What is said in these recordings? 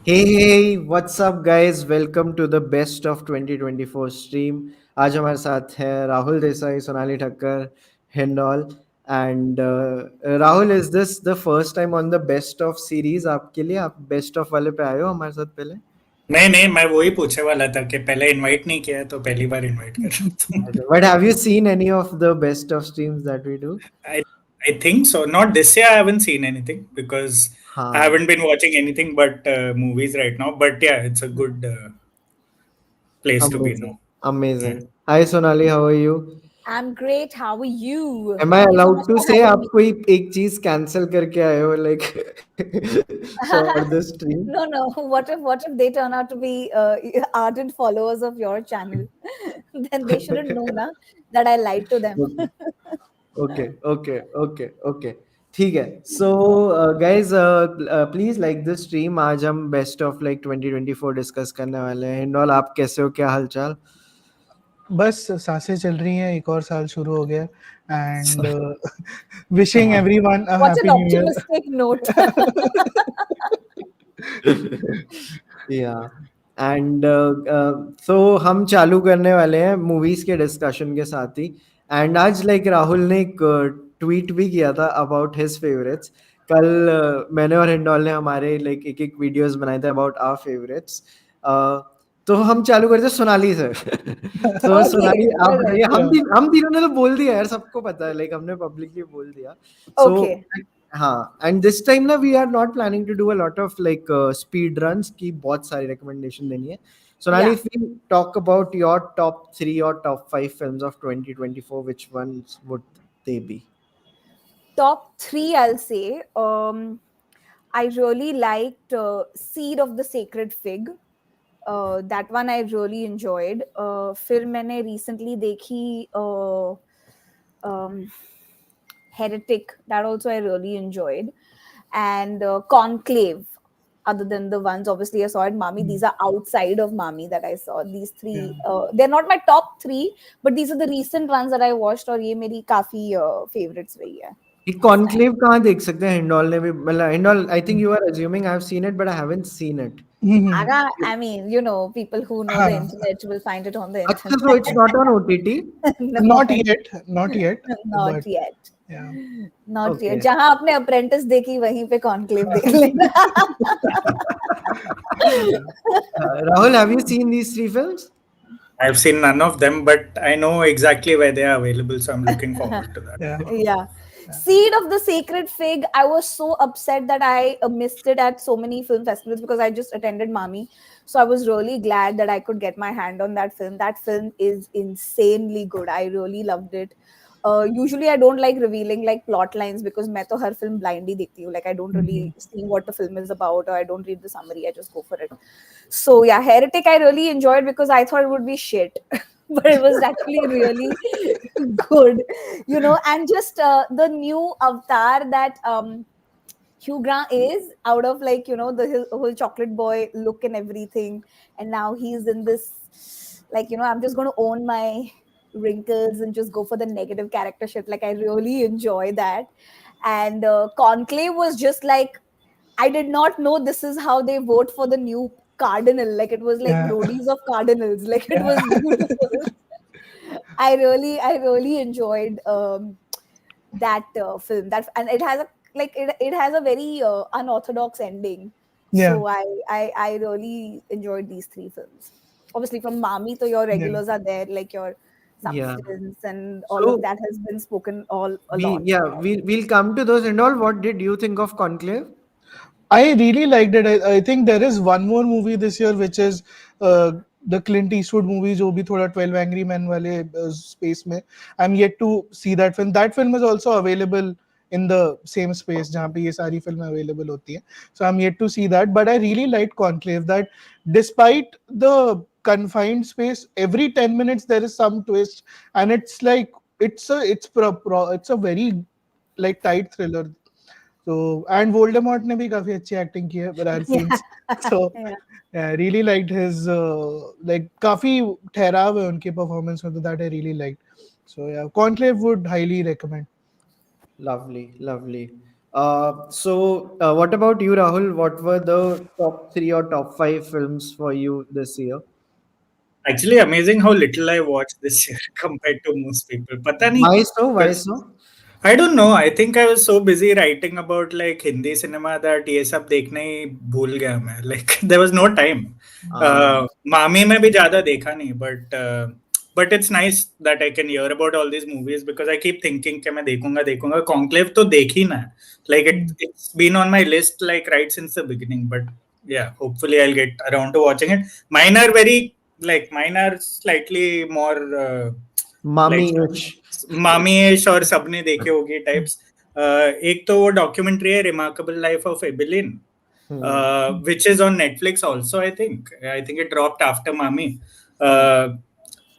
Hey, what's up guys? Welcome to the best of 2024 stream. आज हमारे साथ है Rahul Desai, Sonali Thakkar, indole and Rahul is this the first time on the best of series आपके लिए? आप best of वाले पे आए हो हमारे साथ पहले? नहीं नहीं, मैं वही पूछने वाला था कि पहले इनवाइट नहीं किया है तो पहली बार इनवाइट कर रहा हूँ। But have you seen any of the best of streams that we do? I I think so. Not this year. I haven't seen anything because I हाँ, haven't been watching anything but movies right now. But yeah, it's a good place to be amazing, now. Yeah. amazing. Hi Sonali, how are you? I'm great. How are you? Am I Thank you so allowed much to for say having आप me. कोई एक चीज cancel करके आए हो like for the stream? No, no. What if they turn out to be ardent followers of your channel? Then they shouldn't know na that I lied to them. Okay okay okay okay ठीक है so guys please like this stream आज हम best of like 2024 discuss करने वाले हैं indole आप कैसे हो क्या हालचाल बस सांसें चल रही हैं एक और साल शुरू हो गया and wishing everyone a What an happy new year optimistic note. या एंड सो हम चालू करने वाले हैं मूवीज के डिस्कशन के साथ ही एंड आज लाइक राहुल ने एक ट्वीट भी किया था अबाउट हिज फेवरेट्स कल मैंने और हिंडोल ने हमारे लाइक एक एक वीडियोस बनाए थे अबाउट आवर फेवरेट्स तो हम चालू करते हैं सोनाली से तो Okay, सोनाली आप all right. बताइए हम तीनों ने तो बोल दिया यार सबको पता है लाइक हमने पब्लिकली बोल दिया सो Okay. हाँ एंड दिस टाइम ना we are not planning to do a lot of like speed runs की बहुत सारी रिकमेंडेशन देनी है Sonali Yeah. If we talk about your top 3 और top 5 films of 2024 which ones would they be Top three, I'll say. I really liked Seed of the Sacred Fig. That one I really enjoyed. फिर मैंने recently देखी Heretic. That also I really enjoyed. And Conclave. Other than the ones obviously I saw at Mami, these are outside of Mami that I saw. These three, they're not my top three, but these are the recent ones that I watched. और ये मेरी काफी favorites रही है. ये conclave कहाँ देख सकते हैं हिंडोल ने भी मतलब Hindol I think you are assuming I have seen it but I haven't seen it I mean, people who know the internet will find it on the अच्छा so it's internet. not on OTT No, not yet not but yet. yeah Not Okay. yet. जहाँ आपने apprentice देखी वहीं पे conclave देख लेना. Rahul have you seen these three films I've seen none of them, but I know exactly where they are available, so I'm looking forward to that. yeah Yeah. Seed of the Sacred Fig. I was so upset that I missed it at so many film festivals because I just attended Mami. So I was really glad that I could get my hand on that film. That film is insanely good. I really loved it. Usually I don't like revealing like plot lines because मैं तो हर film blindly देखती हूँ. Like I don't really see what the film is about or I don't read the summary. I just go for it. So yeah, Heretic I really enjoyed because I thought it would be shit. But it was actually really good, and just the new avatar that Hugh Grant is out of like, the his whole chocolate boy look and everything. And now he's in this, like, I'm just going to own my wrinkles and just go for the negative character shit. Like, I really enjoy that. And Conclave was just like, I did not know this is how they vote for the new cardinal. Like, it was like Yeah. roadies of cardinals. Like, it was beautiful. I really enjoyed that film. And it has it has a very unorthodox ending. Yeah. So I really enjoyed these three films. Obviously, from Mami, to your regulars are there, like your Yeah. Substance and all So of that has been spoken all a we lot. yeah we'll come to those and all. What did you think of Conclave? I really liked it. I think there is one more movie this year which is the Clint Eastwood movie जो भी थोड़ा 12 Angry Men वाले space में. I'm yet to see that film. That film is also available in the same space जहाँ पे ये सारी फिल्में available होती हैं. So I'm yet to see that. But I really liked Conclave that despite the confined space, every 10 minutes there is some twist and it's like it's a very like tight thriller. So and Voldemort ने भी काफी अच्छी acting की है Ralph Fiennes. So Yeah. I really liked his like काफी ठहराव है उनके performance में, तो that I really liked. So yeah, Conclave would highly recommend. Lovely. What about you, Rahul? What were the top three or top five films for you this year? Actually, amazing how little I watched this year compared to most people. Pata nahi. Why so? Why Because so? I don't know. I think I was so busy writing about like Hindi cinema that ये सब देखना ही भूल गया मैं. Like there was no time. मामी में भी ज़्यादा देखा नहीं, but it's nice that I can hear about all these movies because I keep thinking कि मैं देखूंगा. Conclave तो देखी ना. Like it's been on my list like right since the beginning. But yeah, hopefully I'll get around to watching it. Mine are slightly more like Mommy-ish. मामी-ish और सबने देखे होगी टाइप्स. एक तो वो डॉक्यूमेंट्री है remarkable life of Ibelin, which is on Netflix also. I think it dropped after Mami.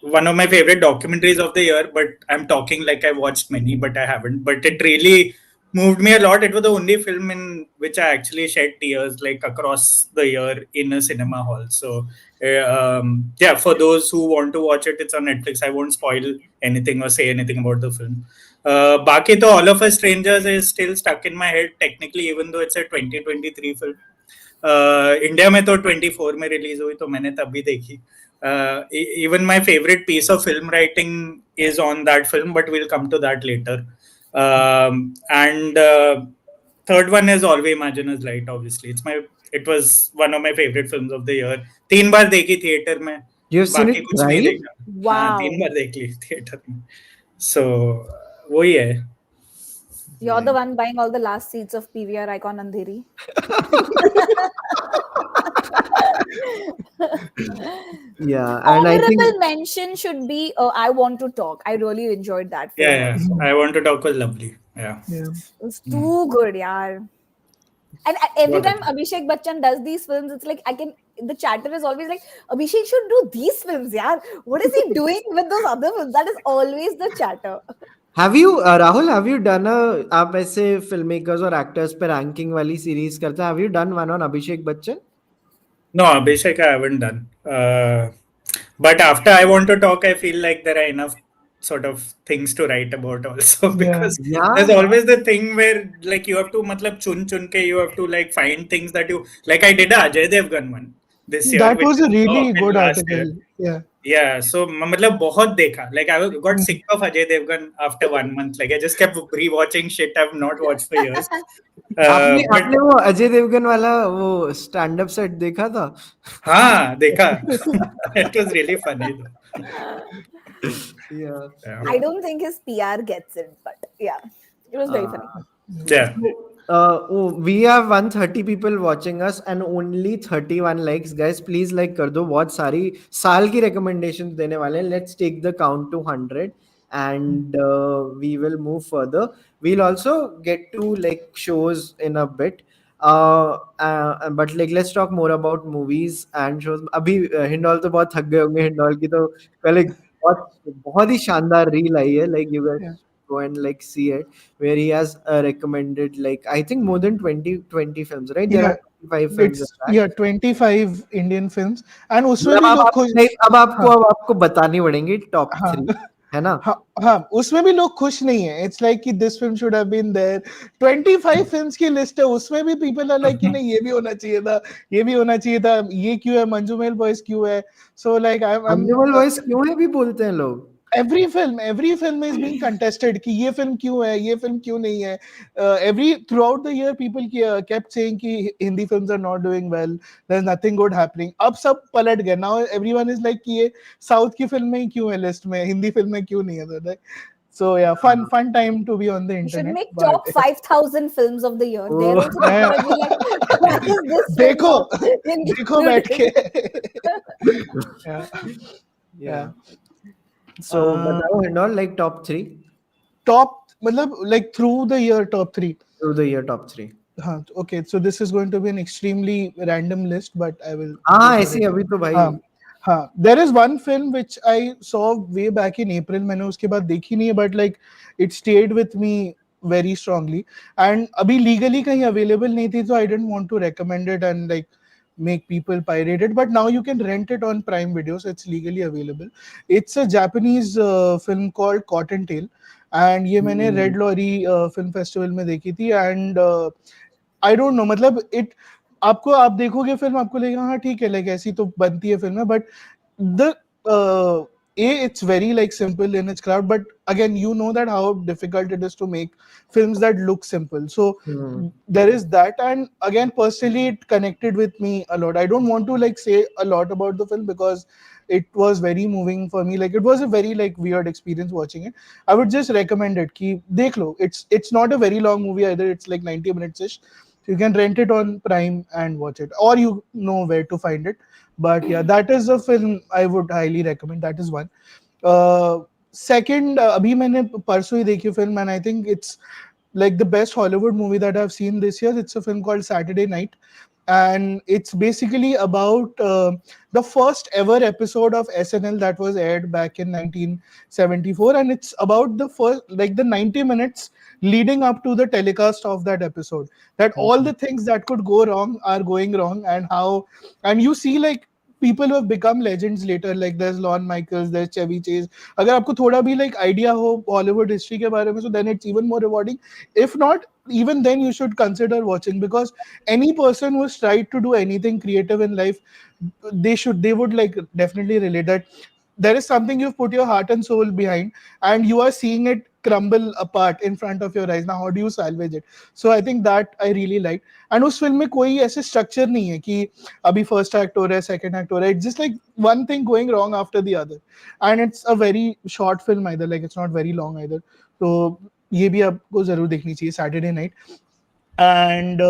One of my favorite documentaries of the year, but I'm talking like I watched many, but I haven't. But it really moved me a lot. It was the only film in which I actually shed tears like across the year in a cinema hall. So yeah, for those who want to watch it, it's on Netflix. I won't spoil anything or say anything about the film. Baki to All of Us Strangers is still stuck in my head technically, even though it's a 2023 film. India में तो 24 में release हुई तो मैंने तभी देखी. Even my favorite piece of film writing is on that film, but we'll come to that later. And third one is Always Imagine Us Light. Obviously, it was one of my favorite films of the year. 3 बार देखी theatre में. You've seen बाकी it कुछ नहीं thrice? देखा. Wow. 3 बार देख ली theatre में. So वही है. You're the one buying all the last seats of PVR Icon Andheri. Yeah, and I think Honorable mention should be I Want to Talk. I really enjoyed that film. Yeah. I Want to Talk was lovely. Yeah. It's too good, yaar. And every What a- time Abhishek Bachchan does these films, it's like the chatter is always like, Abhishek should do these films, yaar. What is he doing with those other films? That is always the chatter. have you Rahul, have you done आप ऐसे filmmakers और actors पे ranking वाली series करते हैं? Have you done one on Abhishek Bachchan? No, Abhishek, I haven't done. But after I Want to Talk, I feel like there are enough sort of things to write about also because Yeah. there's always the thing where like you have to matlab chun ke you have to like find things that you like. I did a Ajay Devgan one this year. That which was a is really top in good last year. article. Yeah. Yeah, so matlab बहुत देखा. Like I got sick of Ajay Devgan after 1 month. Like I just kept rewatching shit I've not watched for years. आपने But आपने वो अजय देवगन वाला वो stand up set देखा था? हाँ देखा. It was really funny though. Yeah. I don't think his PR gets it, but yeah, it was very funny. Yeah. We have 130 people watching us and only 31 likes. Guys, please like कर दो. बहुत सारी साल की recommendations देने वाले हैं. Let's take the count to 100 and we will move further. We'll also get to like shows in a bit. But like let's talk more about movies and shows. अभी हिंडोल तो बहुत थक गए होंगे. हिंडोल की तो पहले बहुत ही शानदार रील आई है. Like you guys go and like see it where he has recommended like I think more than 20 films, right? There Yeah. are 25 films. It's 25 Indian films and उसमें मतलब भी अब लोग आप खुश नहीं, अब आपको बतानी पड़ेंगी टॉप 3 है ना? हाँ उसमें भी लोग खुश नहीं है. It's like कि this film should have been there. 25 films की लिस्ट है, उसमें भी people are like कि नहीं ये भी होना चाहिए था, ये भी होना चाहिए था, ये क्यों है, मंजूमेल बॉयज क्यों है. So like मंजुमल वॉइस क्यों है भी बोलते हैं लोग. every film is being contested कि ये film क्यों है, ये film क्यों नहीं है. Throughout the year people kept saying कि Hindi films are not doing well, there's nothing good happening. अब सब पलट गए. Now everyone is like कि ये South की film में ही क्यों है list में, Hindi film में क्यों नहीं है. So yeah, fun time to be on the You should internet. make top 5,000 films of the year. There Oh. also people will be like, why is this film देखो not included? देखो बैठ के. Yeah. So बताओ indole like top 3 Top मतलब like through the year top 3. through the year top 3. Okay, so this is going to be an extremely random list, but I will. हाँ ऐसी अभी तो भाई. There is one film which I saw way back in April. मैंने उसके बाद देखी नहीं है, but like it stayed with me very strongly. And अभी legally कहीं available नहीं थी, so I didn't want to recommend it and like make people pirate it. But now you can rent it on Prime Video, so it's legally available. It's a Japanese film called Cottontail. And ये मैंने red lorry film festival में देखी थी. And I don't know, मतलब it, आपको, आप देखोगे film, आपको लगेगा हाँ ठीक है, लाइक ऐसी तो बनती है फिल्म है, but the it's very like simple in its craft, but again you know that how difficult it is to make films that look simple. So there is that, and again personally it connected with me a lot. I don't want to like say a lot about the film because it was very moving for me. Like it was a very like weird experience watching it. I would just recommend it ki dekh lo. It's not a very long movie either. It's like 90 minutes ish. You can rent it on Prime and watch it, or you know where to find it. But yeah, that is a film I would highly recommend. That is one. Second, अभी मैंने परसों ही देखी film, and I think it's like the best Hollywood movie that I've seen this year. It's a film called Saturday Night, and it's basically about the first ever episode of SNL that was aired back in 1974, and it's about the first, like the 90 minutes leading up to the telecast of that episode, that all the things that could go wrong are going wrong, and how, and you see like people who have become legends later, like there's Lorne Michaels, there's Chevy Chase. अगर आपको थोड़ा भी like idea हो Hollywood history के बारे में, so then it's even more rewarding. If not, even then you should consider watching, because any person who's tried to do anything creative in life, they would like definitely relate that there is something you've put your heart and soul behind, and you are seeing it crumble apart in front of your eyes. Now how do you salvage it? So I think that I really liked. And उस film में कोई ऐसे structure नहीं है कि अभी first act हो रहा है, second act हो रहा है. It's just like one thing going wrong after the other, and it's a very short film either, like it's not very long either. So ये भी आपको जरूर देखनी चाहिए, Saturday Night. And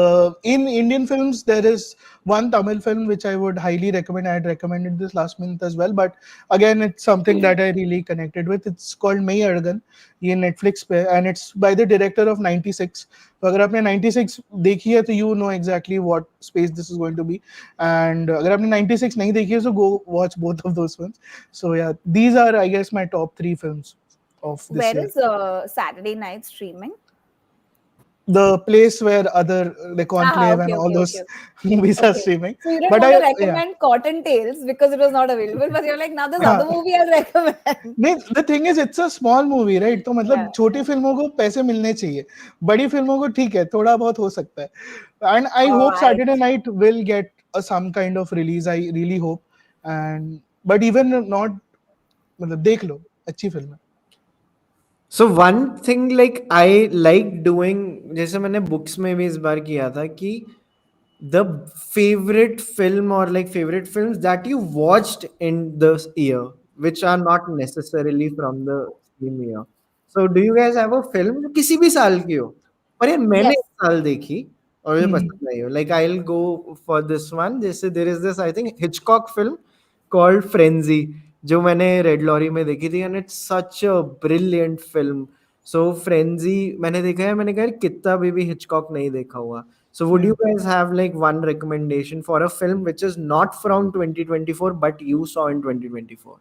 in Indian films, there is one Tamil film which I would highly recommend. I had recommended this last month as well, but again, it's something that I really connected with. It's called May Argan, ये Netflix पे, and it's by the director of 96. तो अगर आपने 96 देखी है तो you know exactly what space this is going to be. And अगर आपने 96 नहीं देखी है, so go watch both of those films. So yeah, these are, I guess, my top 3 films of this year. Where is Saturday Night streaming? The place where other like Conclave and Okay, all okay, those okay. movies are Okay. streaming. So you didn't But want to yeah. recommend Cotton Tales because it was not available, but you're like, now this other movie I'll recommend. नहीं, the thing is it's a small movie, right? तो मतलब Yeah. छोटी फिल्मों को पैसे मिलने चाहिए, बड़ी फिल्मों को ठीक है, थोड़ा बहुत हो सकता है. And I hope Saturday Night will get some kind of release. I really hope. And but even not, मतलब देख लो, अच्छी फिल्म है. So one thing like I like doing, जैसे मैंने books में भी इस बार किया था कि the favorite film or like favorite films that you watched in this year, which are not necessarily from the same year. So do you guys have a film जो किसी भी साल की हो, पर यार मैंने Yes. इस साल देखी और मुझे पसंद आई हो? Like I'll go for this one. जैसे there is this I think Hitchcock film called Frenzy, जो मैंने रेड लॉरी में देखी थी, and it's such a brilliant film. So frenzy मैंने देखा है, मैंने कहा कितना भी हिचकॉक नहीं देखा हुआ. So would you guys have like one recommendation for a film which is not from 2024 but you saw in 2024?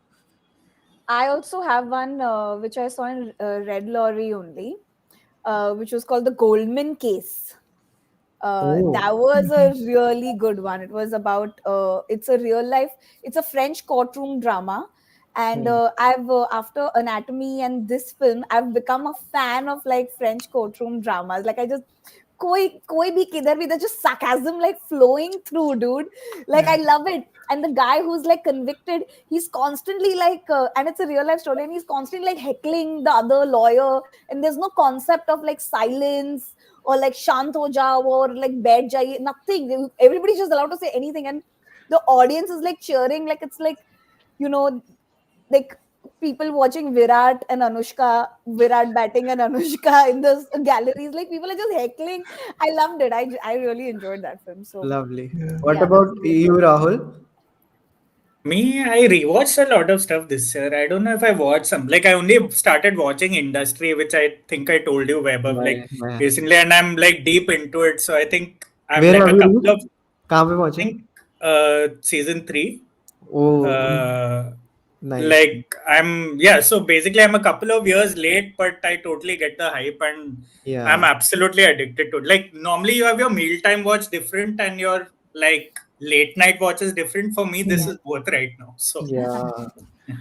I also have one which I saw in Red Lorry only, which was called The Goldman Case. That was a really good one. It was about it's a real life, it's a French courtroom drama, and I've after Anatomy and this film, I've become a fan of like French courtroom dramas. Like I just कोई भी किधर भी, there's just sarcasm like flowing through, dude. Like I love it. And the guy who's like convicted, he's constantly like and it's a real life story, and he's constantly like heckling the other lawyer, and there's no concept of like silence or like shant ho jao or like bed jaiye, nothing. Everybody's just allowed to say anything, and the audience is like cheering, like it's like, you know, like people watching Virat batting and Anushka in the galleries, like people are just heckling. I loved it. I really enjoyed that film. So Lovely. What yeah, about that's you, Rahul? Me, I rewatched a lot of stuff this year. I don't know if I watched some. Like I only started watching Industry, which I think I told you, Vaibhav, like recently, and I'm like deep into it. So I think I'm Where like have a you couple reached? of, कहाँ पे I पहुंचे? think season 3. Oh, nice. Like so basically I'm a couple of years late, but I totally get the hype, and I'm absolutely addicted to it. Like normally you have your mealtime watch different and your like late night watch is different. For me, this is both right now. So Yeah.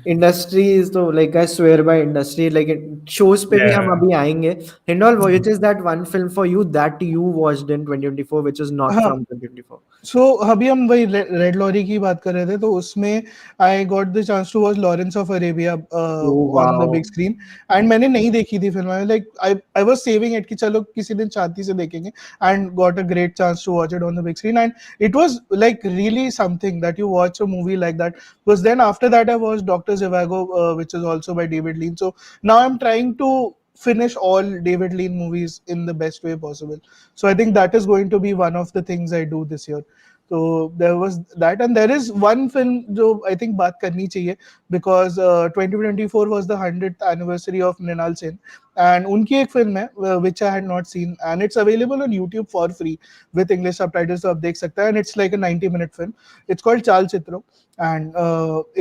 Industry is तो like I swear by industry like shows पे भी हम Yeah. अभी आएंगे. Hindol, which is that one film for you that you watched in 2024 which is not हाँ, from 2024? So अभी हम वही रेड लॉरी की बात कर रहे थे, तो उसमें I got the chance to watch Lawrence of Arabia Oh on the wow. Big screen. And मैंने नहीं देखी थी फिल्म, like I was saving it कि चलो किसी दिन शांति से देखेंगे, and got a great chance to watch it on the big screen. And it was like really something that you watch a movie like that, because then after that I watch Doctor जिवागो, which is also by David Lean. So now I'm trying to finish all David Lean movies in the best way possible. So I think that is going to be one of the things I do this year. So there was that, and there is one film जो I think बात करनी चाहिए, because 2024 was the 100th anniversary of Mrinal Sen, and उनकी एक film है which I had not seen, and it's available on YouTube for free with English subtitles, तो आप देख सकते हैं, and it's like a 90-minute film. It's called Chalchitra, and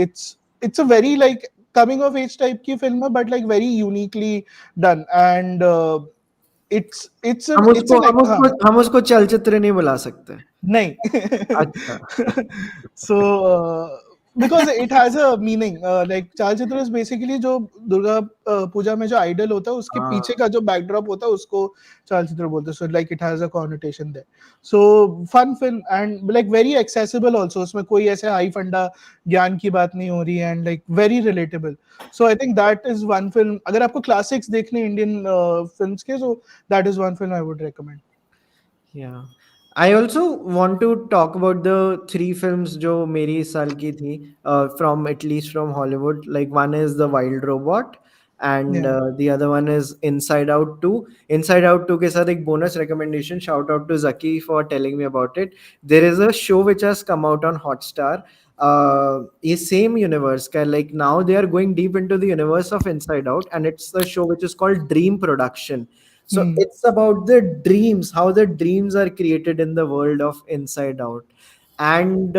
it's a very like coming of age type की film है, but like very uniquely done, and it's a like हाँ हम उसको चलचित्र नहीं बुला सकते. नहीं. अच्छा. So because it has a meaning, like चालचित्र is basically जो दुर्गा पूजा में जो आइडल होता है उसके हाँ. पीछे का जो बैकड्रॉप होता है उसको चालचित्र बोलते हैं. So like it has a connotation there. So fun film and like very accessible also. उसमें कोई ऐसे हाई फंडा ज्ञान की बात नहीं हो रही है, and like very relatable. So I think that is one film. अगर आपको classics देखने इंडियन films के, so that is one film I would recommend. Yeah. I also want to talk about the three films जो मेरी इस साल की थी, from at least from Hollywood. Like one is The Wild Robot and Yeah. the other one is Inside Out 2. Inside Out 2 के साथ एक bonus recommendation. Shout out to Zaki for telling me about it. There is a show which has come out on Hotstar. ये same universe का, like now they are going deep into the universe of Inside Out, and it's the show which is called Dream Production. So it's about the dreams, how the dreams are created in the world of Inside Out. And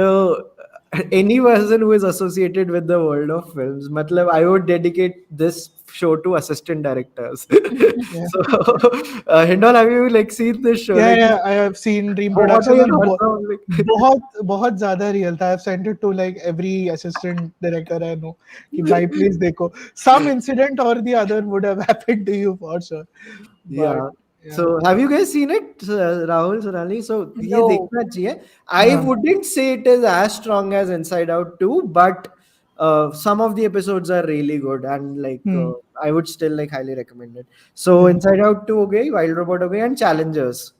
any person who is associated with the world of films, matlab, I would dedicate this show to assistant directors. Yeah. So, Hindol, have you like seen this show? Yeah, Like, yeah, I have seen Dream what are Production, your and thoughts on, like, बहुत ज़्यादा real था. I've sent it to like every assistant director I know कि भाई please देखो. Some incident or the other would have happened to you for sure. But yeah. yeah. So have you guys seen it, Rahul, Sonali? So ये No. देखना चाहिए. I wouldn't say it is as strong as Inside Out 2, but some of the episodes are really good, and like I would still like highly recommend it. So Yeah. Inside Out 2 हो गई, Wild Robot हो गई, and Challengers.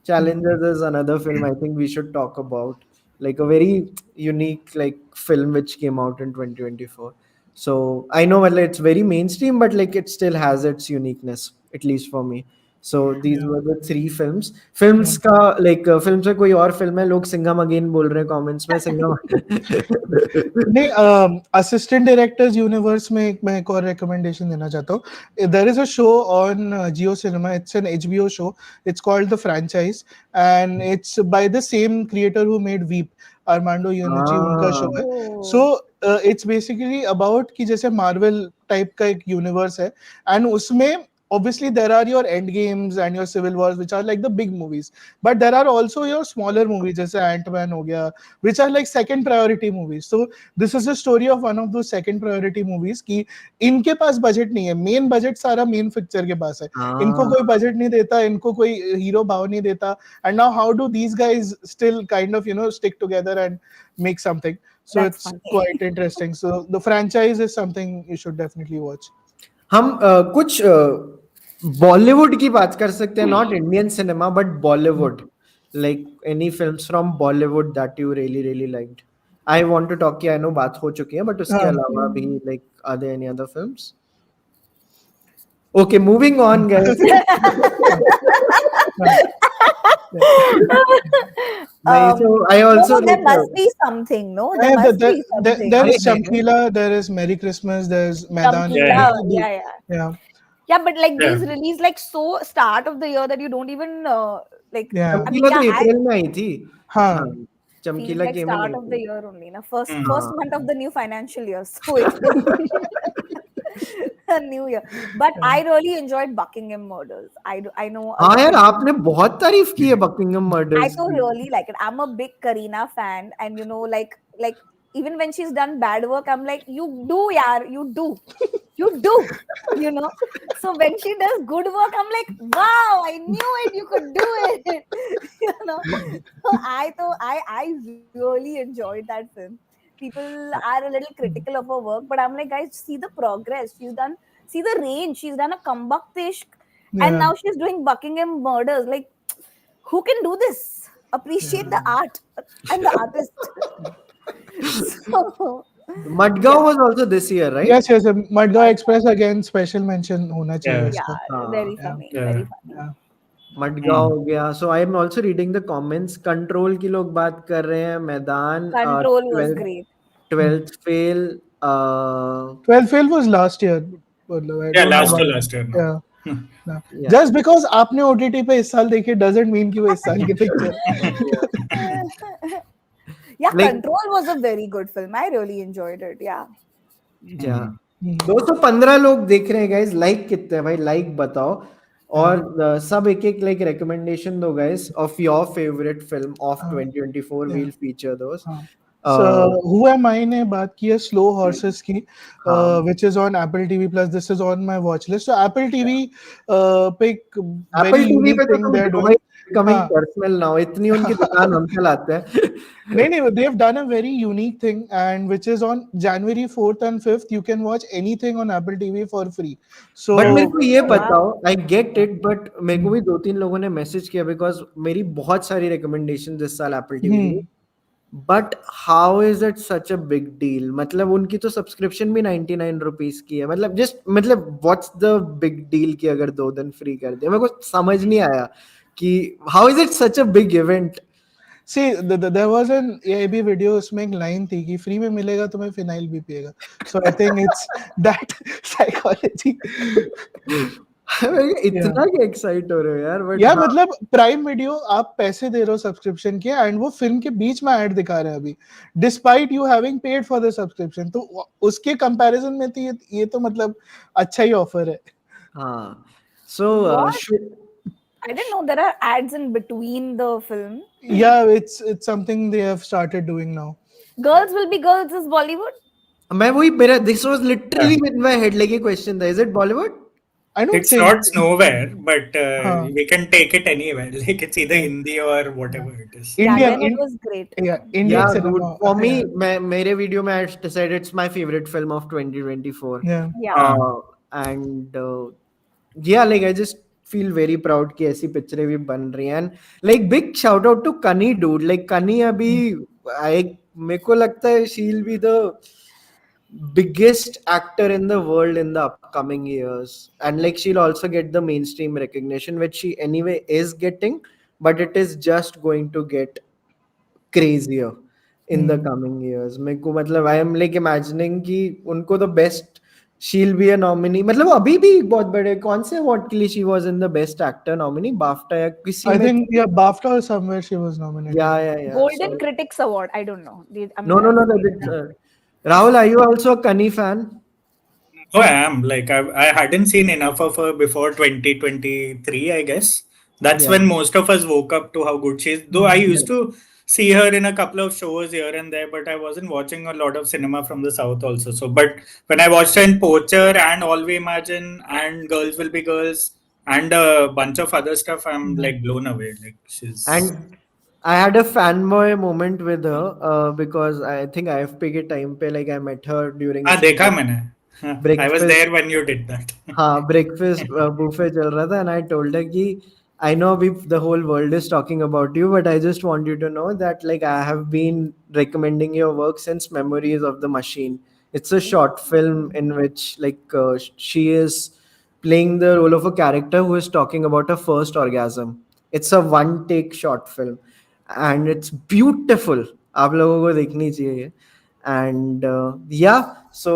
Challengers is another film I think we should talk about. Like a very unique like film which came out in 2024. So I know well, it's very mainstream, but like it still has its uniqueness, at least for me. So these were the three films. Films का like film से कोई और film है, लोग Singham again बोल रहे हैं comments में, सिंघम. नहीं, असिस्टेंट डायरेक्टर्स यूनिवर्स में मैं एक और रिकमेंडेशन देना चाहता हूँ. There is a show on Jio Cinema. It's an HBO show. It's called the franchise, and it's by the same creator who made Veep, Armando Iannucci. उनका शो है. सो इट्स बेसिकली अबाउट कि जैसे Marvel type का एक universe है, and उसमें obviously there are your end games and your civil wars, which are like the big movies, but there are also your smaller movies जैसे Ant-Man हो गया, which are like second priority movies. So this is the story of one of those second priority movies कि इनके पास budget नहीं है, main budget सारा main picture के पास है, इनको कोई बजट नहीं देता, इनको कोई हीरो भाव नहीं देता, and now how do these guys still kind of stick together and make something. So That's it's fun. quite interesting. So the franchise is something you should definitely watch. हम कुछ बॉलीवुड की बात कर सकते हैं, not Indian cinema but Bollywood. Like any films from Bollywood that you really really liked. I want to talk कि I no बात हो चुकी है, बट उसके अलावा भी like are there any other films? Okay, moving on guys. So I also no, there like, must be something, no? There must be something. There is Chamkila, there is Merry Christmas, there's Maidan. Chamkila, yeah. Yeah, but like Yeah. these release like so start of the year that you don't even like. Yeah. I mean, चमकीला तो yeah, अप्रैल में आई थी. हाँ. feels चमकीला like came in start of the April. year only, na? First month of the new financial year. So it's a new year. But I really enjoyed Buckingham Murders. I know. हाँ यार, आपने बहुत तारीफ की है Buckingham I Murders so की. really like it. I'm a big Karina fan, and like even when she's done bad work, I'm like, you do, yaar, you do, you do, you know. So when she does good work, I'm like, wow, I knew it, you could do it, you know. So I really enjoyed that film. People are a little critical of her work, but I'm like, guys, see the progress she's done, see the range. She's done a comeback fish, and Yeah, now she's doing Buckingham Murders. Like, who can do this? Appreciate yeah. the art and the artist. So, Madgaon yeah, was also this year, right? Yes, yes. Madgaon but Express again special mention होना चाहिए Yeah. उसका. yeah, हाँ, very Yeah, funny, Yeah. very funny. yeah. Madgaon Hmm. हो गया. So I am also reading the comments. Control की लोग बात कर रहे हैं. मैदान Control was 12th great. 12th fail. uh, 12 fail was last year. मतलब I Yeah, don't know last हाँ, to why. last year now. Yeah. Yeah. yeah, Just because आपने OTT पे इस साल देखी doesn't mean कि वो इस साल की picture. yeah. Yeah, Like Control was a very good film. I really enjoyed it. Yeah. yeah. Hmm. 215 लोग देख रहे हैं गाइस. लाइक कितने हैं भाई? लाइक बताओ. और सब एक एक लाइक रिकमेंडेशन दो guys of your favourite film of हाँ, 2024. yeah. वील फीचर दोस. हाँ. So Who Am I ने बात की है Slow Horses की, हाँ. which is on Apple TV Plus. This is on my watch list. So Apple TV पे एक very एप्पल टीवी unique पे तो thing तुम they're दो भाई. doing. कमिंग हाँ. Personal now. इतनी उनकी दुकान हम चलाते हैं. नहीं, they've done a very unique thing, and which is on January 4th and 5th. You can watch anything on Apple TV for free. So but मेरे को ये Oh, wow. बताओ. I get it. बट मेरे को भी 2-3 लोगों ने message किया बिकॉज मेरी बहुत सारी रिकमेंडेशन इस साल एप्पल टीवी की. But how is it such a big deal? मतलब उनकी तो सब्सक्रिप्शन भी 99 रुपीज की है. मतलब जस्ट मतलब व्हाट्स द बिग डील की अगर 2 दिन फ्री कर दे? मेरे को समझ नहीं आया कि how is it such a big event. see, there was an AIB video उसमें एक line थी कि free में मिलेगा तो मैं फिनाइल भी पिएगा. So I think it's that psychology. इतना क्या एक्साइट हो रहे हो यार? बट या मतलब प्राइम वीडियो आप पैसे दे रहे हो सब्सक्रिप्शन के, एंड वो फिल्म के बीच में ऐड दिखा रहे हैं अभी, despite you having paid for the subscription. तो उसके कंपैरिजन में तो ये तो मतलब अच्छा ही ऑफर है. हाँ. सो What? I didn't know there are ads in between the film. Yeah, it's something they have started doing now. Girls Will Be Girls is Bollywood. मैं वही मेरा this was literally with my head like a question था. Is it Bollywood? I don't It's think. not nowhere, but Huh. we can take it anywhere. Like it's either Hindi or whatever it is. Yeah, Indian, then it was great. yeah, Indian Yeah, cinema. dude. For me, Yeah. मेरे video में I decided it's my favorite film of 2024. Yeah. Yeah. And yeah, like I just feel very proud कि ऐसी पिक्चरें भी बन रही हैं. And like big shout out to Kani, dude. Like Kani अभी मेरे को लगता है she'll be the biggest actor in the world in the upcoming years, and like she'll also get the mainstream recognition which she anyway is getting, but it is just going to get crazier in the coming years. मेरे को मतलब I am like imagining कि उनको the best she'll be a nominee. मतलब वो अभी भी बहुत बड़े कौन से अवार्ड के लिए she was in the best actor nominee BAFTA या किसी I में. think yeah, BAFTA or somewhere she was nominated. yeah. Golden So, Critics Award. I don't know. no, Rahul, are you also a Kani fan? Oh, I am. Like I hadn't seen enough of her before 2023, I guess. That's Yeah. when most of us woke up to how good she is. Though I used to see her in a couple of shows here and there, but I wasn't watching a lot of cinema from the south also. So, but when I watched her in Poacher and All We Imagine and Girls Will Be Girls and a bunch of other stuff, I'm like blown away. Like she's And I had a fanboy moment with her because I think IFP के time पे like I met her during a show. देखा मैंने. I was Breakfast. there when you did that. हाँ, breakfast buffet चल रहा था, and I told her कि I know the whole world is talking about you, but I just want you to know that like I have been recommending your work since Memories of the Machine. It's a short film in which like she is playing the role of a character who is talking about her first orgasm. It's a one take short film and it's beautiful. आप लोगों को देखनी चाहिए. And yeah, so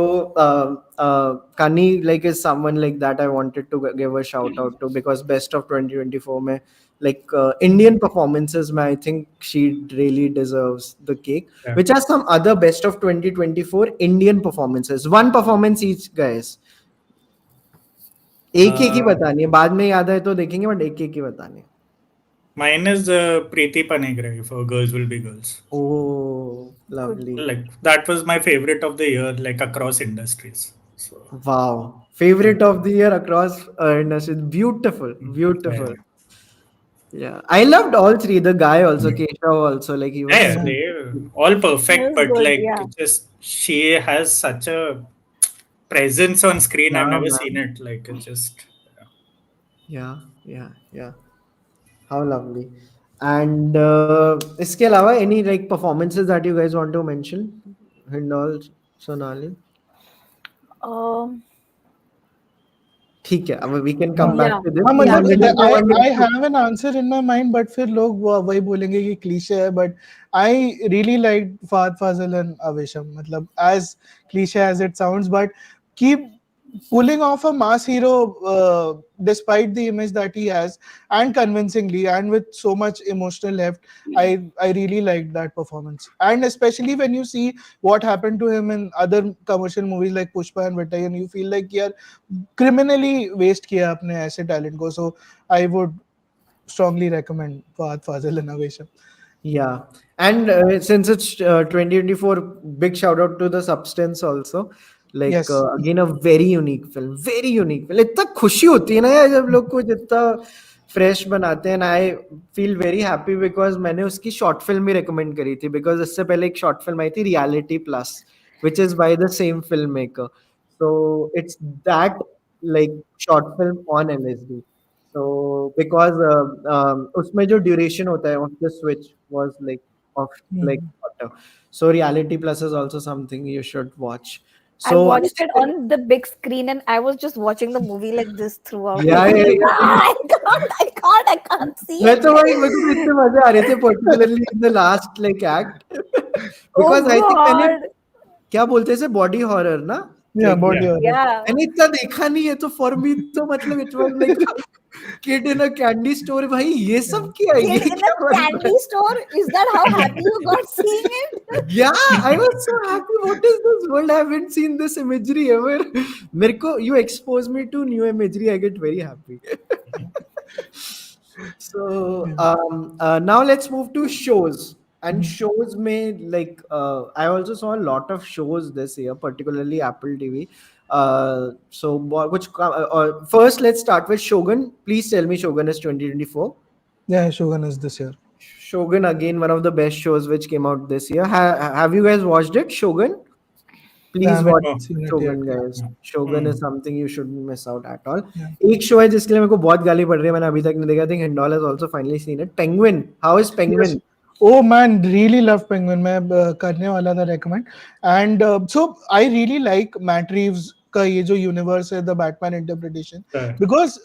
Kani like is someone like that I wanted to give a shout out to because best of 2024 mein like Indian performances mein I think she really deserves the cake. Yeah. Which are some other best of 2024 Indian performances? One performance each, guys. एक ही बतानी है, बाद में याद आए तो देखेंगे, but एक ही बतानी है. Mine is Preeti Panigrai for Girls Will Be Girls. Oh, Good. lovely. Like that was my favorite of the year, like across industries. So Wow. Favorite of the year across industries. Beautiful. yeah, Beautiful. Yeah. I loved all three. The guy also, Keshav also. Like he was yeah, so. they all It perfect, was but good. like Yeah. it just she has such a presence on screen. I've Yeah, never seen man. it. Like it just Yeah. Yeah. Yeah. How lovely. And इसके अलावा any like performances that you guys want to mention? Hindol, Sonali. Um. ठीक है. अब we can come हाँ back Yeah. to this. हाँ Yeah. मतलब One minute. Sure. One I minute. have an answer in my mind, but फिर लोग वही बोलेंगे कि क्लीशे है. But I really liked Fahad Fazil and Aavesham. मतलब as cliche as it sounds, but keep pulling off a mass hero despite the image that he has, and convincingly and with so much emotional heft. I really liked that performance, and especially when you see what happened to him in other commercial movies like Pushpa and Vittai, and you feel like यार criminally waste किया अपने ऐसे talent को. So I would strongly recommend Fahad Fazil and Aavesham. Yeah, and since it's 2024, big shout out to the substance also. Like Yes. again, a very unique film, very unique film. इतना खुशी होती है ना यार जब लोग कुछ इतना फ्रेश बनाते हैं. I feel very happy because मैंने उसकी शॉर्ट फिल्म भी रिकमेंड करी थी बिकॉज इससे पहले एक शॉर्ट फिल्म आई थी reality plus which is by the same film maker. So it's that like short film on LSD. So because उसमें जो duration होता है of the switch was like of like Mhm. shorter. So reality plus is also something you should watch. I So watched it on the big screen and I was just watching the movie like this throughout. yeah, Like, yeah, yeah. I can't see मैं तो वही anything. मेरे को इतने मजे आ रहे थे particularly in the last like act Oh because I think मैंने God. क्या बोलते हैं body horror ना Yeah, like body yeah. horror. Yeah. मैंने इतना देखा नहीं है तो for me तो मतलब it was like kid in a candy store भाई ये सब क्या है Kid ये in a क्या बन रहा candy है store? Is that how happy you got seeing it? Yeah, I was so happy. What is this world? I haven't seen this imagery ever. Mirko, you expose me to new imagery. I get very happy. So now let's move to shows. And shows may like I also saw a lot of shows this year, particularly Apple TV. So which first let's start with Shogun. Please tell me Shogun is 2024. Yeah, Shogun is this year. Shogun again, one of the best shows which came out this year. Have you guys watched it, Shogun? I Please haven't watch Oh, seen it yet. Shogun, guys. Shogun is something you shouldn't miss out at all. Yeah. एक show है जिसके लिए मेरे को बहुत गाली पड़ रही है मैंने अभी तक नहीं देखा. I think Hindol has also finally seen it. Penguin. How is Penguin? Yes. Oh man, really love Penguin. मैं करने वाला था recommend. And so I really like Matt Reeves का ये जो universe है, the Batman interpretation, yeah. because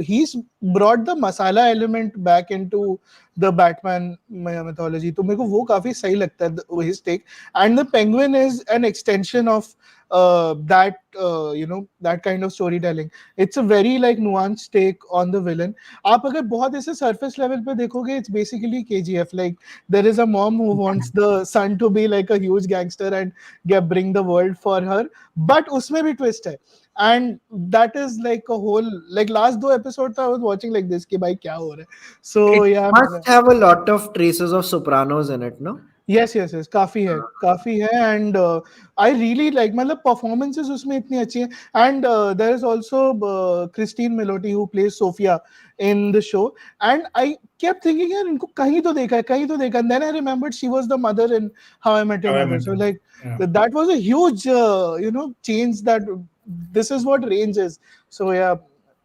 he's brought the masala element back into the Batman mythology. तो मेरे को वो काफी सही लगता है his take. And the Penguin is an extension of that that kind of storytelling. It's a very like nuanced take on the villain. आप अगर बहुत ऐसे surface level पे देखोगे, it's basically KGF. Like there is a mom who wants the son to be like a huge gangster and bring the world for her, but उसमें भी twist है. And that is like a whole like last दो episode I was watching like this कि भाई क्या हो रहा है. So It yeah. must have a lot of traces of Sopranos in it, no? yes काफी है and I really like मतलब performances उसमें इतनी अच्छी हैं. And there is also Christine Milioti who plays Sophia in the show, and I kept thinking यार इनको कहीं तो देखा, and then I remembered she was the mother in How I Met Your How I Mother. Met So Your like Yeah. that was a huge change, that this is what range is. So yeah,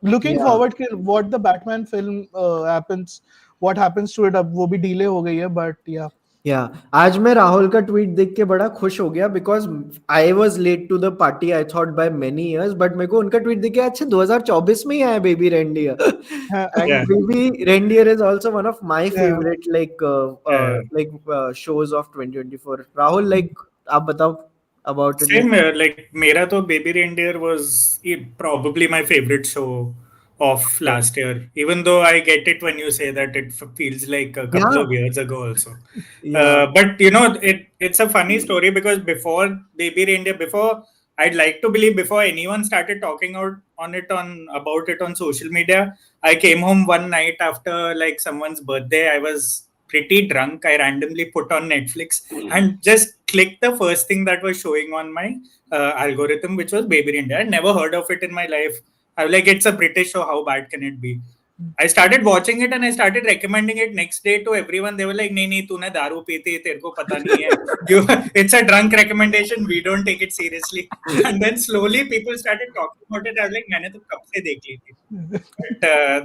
looking Yeah. forward कि what the Batman film happens, what happens to it, अब वो भी delay हो गई है, but yeah. Yeah. आज मैं राहुल का ट्वीट देख के बड़ा खुश हो गया because I was late to the party I thought by many years but मेरे को उनका ट्वीट देख के अच्छा 2024 में ही आया baby reindeer and Yeah. Baby reindeer is also one of my Yeah. Favourite like shows of 2024. Rahul like आप बताओ about it. Same here. Like Mera to Baby Reindeer was probably my favorite show of last year. Even though I get it when you say that it feels like a couple Yeah. of years ago also. Yeah. But it's a funny story because before Baby Reindeer, before I'd like to believe before anyone started talking about it on social media. I came home one night after like someone's birthday. I was pretty drunk. I randomly put on Netflix and just clicked the first thing that was showing on my algorithm, which was Baby Reindeer. I'd never heard of it in my life. I was like, it's a British show. How bad can it be? I started watching it and I started recommending it next day to everyone. They were like, "नहीं तूने दारू P थी, तेरे को पता नहीं है." It's a drunk recommendation. We don't take it seriously. And then slowly people started talking about it. I was like, मैंने तो कब से देख ली थी. But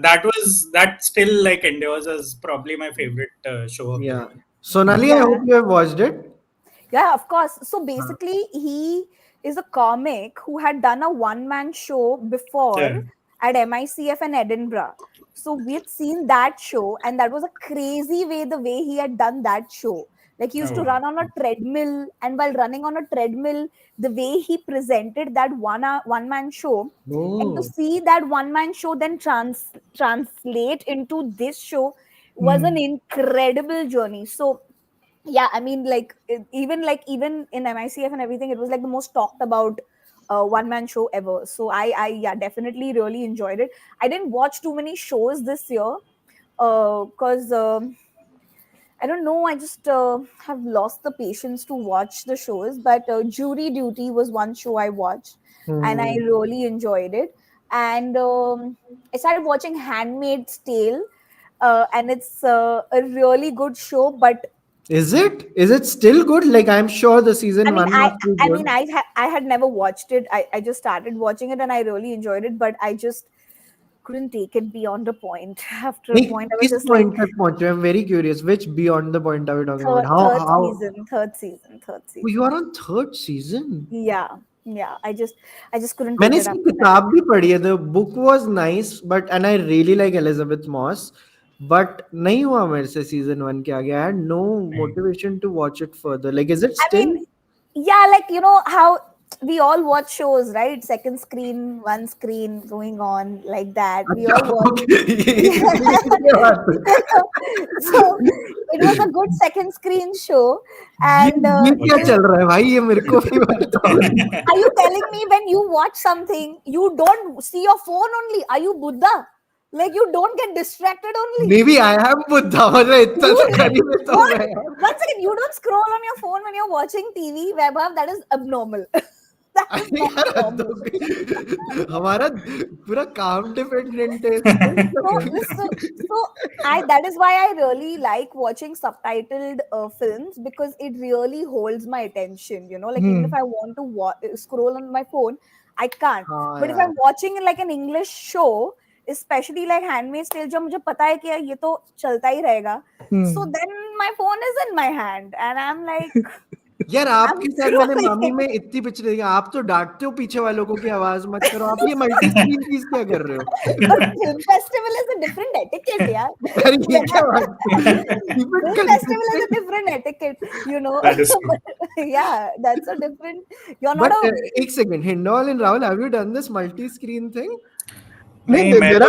that still like endures as probably my favorite show of the Yeah. year. Sonali, I hope you have watched it. Yeah, of course. So basically, he is a comic who had done a one-man show before Yeah. at MICF in Edinburgh. So we had seen that show, and that was a crazy the way he had done that show. Like he used to Oh. run on a treadmill, and while running on a treadmill, the way he presented that one-man show, and to Oh. see that one-man show then translate into this show was an incredible journey. So yeah, I mean, like even in MICF and everything, it was like the most talked about one-man show ever. So I yeah, definitely really enjoyed it. I didn't watch too many shows this year because I don't know, I just have lost the patience to watch the shows. But Jury Duty was one show I watched, and I really enjoyed it. And I started watching Handmaid's Tale, and it's a really good show. But Is it still good? Like, I'm sure the season I mean, one was too I good. mean, I had never watched it. I just started watching it and I really enjoyed it, but I just couldn't take it beyond a point. After a Like, point, I was किस just like, point तक पहुंचे? I'm very curious. Which beyond the point are we talking about? third season. Oh, you are on third season. Yeah, I just couldn't take मैंने it इसकी after that. किताब भी पढ़ी है. The book was nice, but and I really like Elizabeth Moss. But नहीं हुआ मेरे से season 1 के आगे. I had no motivation to watch it further. Like, is it I still? mean, yeah, like you know how we all watch shows, right? Second screen, one screen, going on like that. We all watch. So it was a good second screen show. And ये क्या चल रहा है भाई? ये मेरे को भी बताओ. are you telling me when you watch something, you don't see your phone only? Are you Buddha? Like you don't get distracted only? Maybe I am Buddha. मतलब इतना तो कर ही लेता हूँ मैं. One second, you don't scroll on your phone when you're watching TV, Vaibhav. That is abnormal. That is not normal. हमारा पूरा काम different है. That is why I really like watching subtitled films, because it really holds my attention. You know, like even if I want to scroll on my phone, I can't. But if I'm watching like an English show, especially like Handmaid's Tale, जो मुझे पता है कि यार ये तो चलता ही रहेगा, so then my phone is in my hand and I'm like, यार आपके साथ मैंने मामी में इतनी पिक्चर देखी. आप तो डांटते हो पीछे वालों को कि आवाज मत करो. आप ये मल्टी स्क्रीन चीज क्या कर रहे हो? but film festival is a different etiquette, यार. अरे ये क्या बात है? Film festival is a different etiquette, you know. That is true. Yeah, that's a different. You're not But a. एक second, Hindol and Rahul, have you done this multi-screen thing? नहीं, मैं there are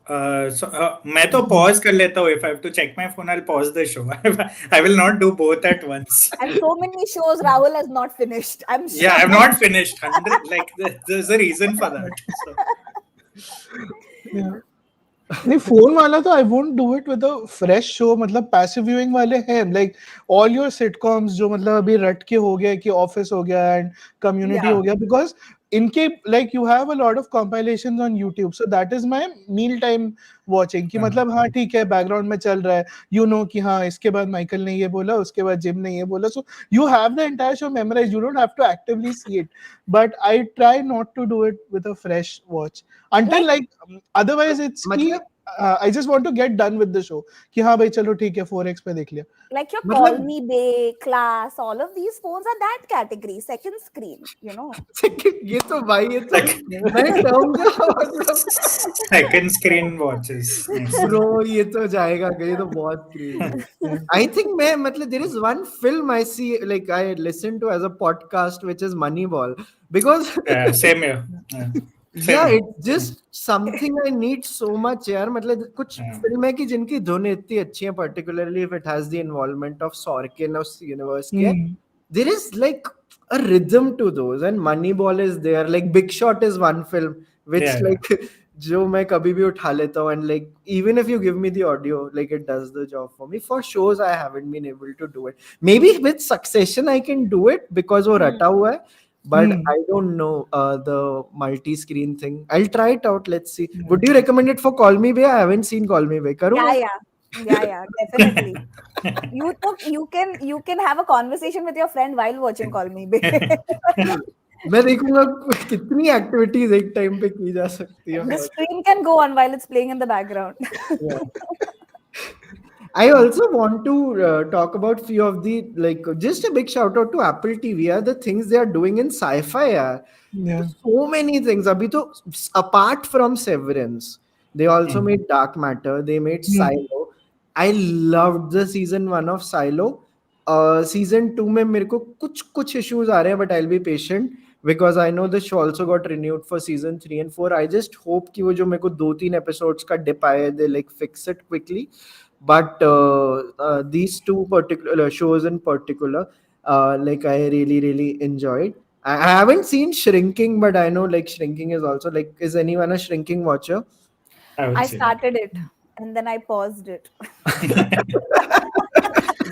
तो मैं तो pause कर लेता हूँ. If I have to check my phone, I'll pause the show. I will not do both at once. And so many shows Rahul has not finished. I'm sure. Yeah, I'm not finished. 100, like there's a reason for that. So. Yeah. नहीं phone वाला तो I won't do it with a fresh show. मतलब passive viewing वाले हैं, like all your sitcoms जो मतलब अभी रट के हो गया कि Office हो गया and Community हो गया, because इनके like you have a lot of compilations on YouTube, so that is my meal time watching कि मतलब हाँ ठीक है background में चल रहा है, you know कि हाँ इसके बाद माइकल ने ये बोला, उसके बाद जिम ने ये बोला, so you have the entire show memorized. You don't have to actively see it, but I try not to do it with a fresh watch until like otherwise it's कि I just want to get done with the show कि हाँ भाई चलो ठीक है 4x पे देख लिया. Like your Call Me Bay, Class, all of these phones are that category, second screen, you know. ये तो भाई ये तो मैं कहूँगा Second screen watches. bro ये तो जाएगा ये तो बहुत crazy. I think मैं मतलब there is one film I see like I listen to as a podcast which is Moneyball because Same here. yeah it's just something I need so much यार. मतलब कुछ फिल्म है कि जिनकी धुन इतनी अच्छी है, particularly if it has the involvement of Sorkin of universe के, there is like a rhythm to those, and Moneyball is there. Like Big Shot is one film which Yeah. like जो मैं कभी भी उठा लेता हूँ, and like even if you give me the audio, like it does the job for me. For shows I haven't been able to do it. Maybe with Succession I can do it because वो रटा हुआ है, but I don't know the multi-screen thing. I'll try it out. Let's see. Would you recommend it for Call Me Bay? I haven't seen Call Me Bay. करूँ मैं? Yeah, definitely. You can have a conversation with your friend while watching Call Me Babe. मैं देखूंगा कितनी activities एक time पे की जा सकती है. The screen can go on while it's playing in the background. I also want to talk about few of the, like, just a big shout out to Apple TV. The things they are doing in sci-fi. Yeah. So many things. Abhi to, apart from Severance, they also made Dark Matter. They made Silo. I loved the season 1 of Silo. Season 2 में मेरे को कुछ issues आ रहे हैं, but I'll be patient because I know the show also got renewed for season 3 and 4. I just hope कि वो जो मेरे को 2-3 episodes का dip आए, they like fix it quickly. But these two particular shows in particular, like I really enjoyed. I haven't seen Shrinking, but I know like Shrinking is also like, is anyone a Shrinking watcher? I started it and then I paused it.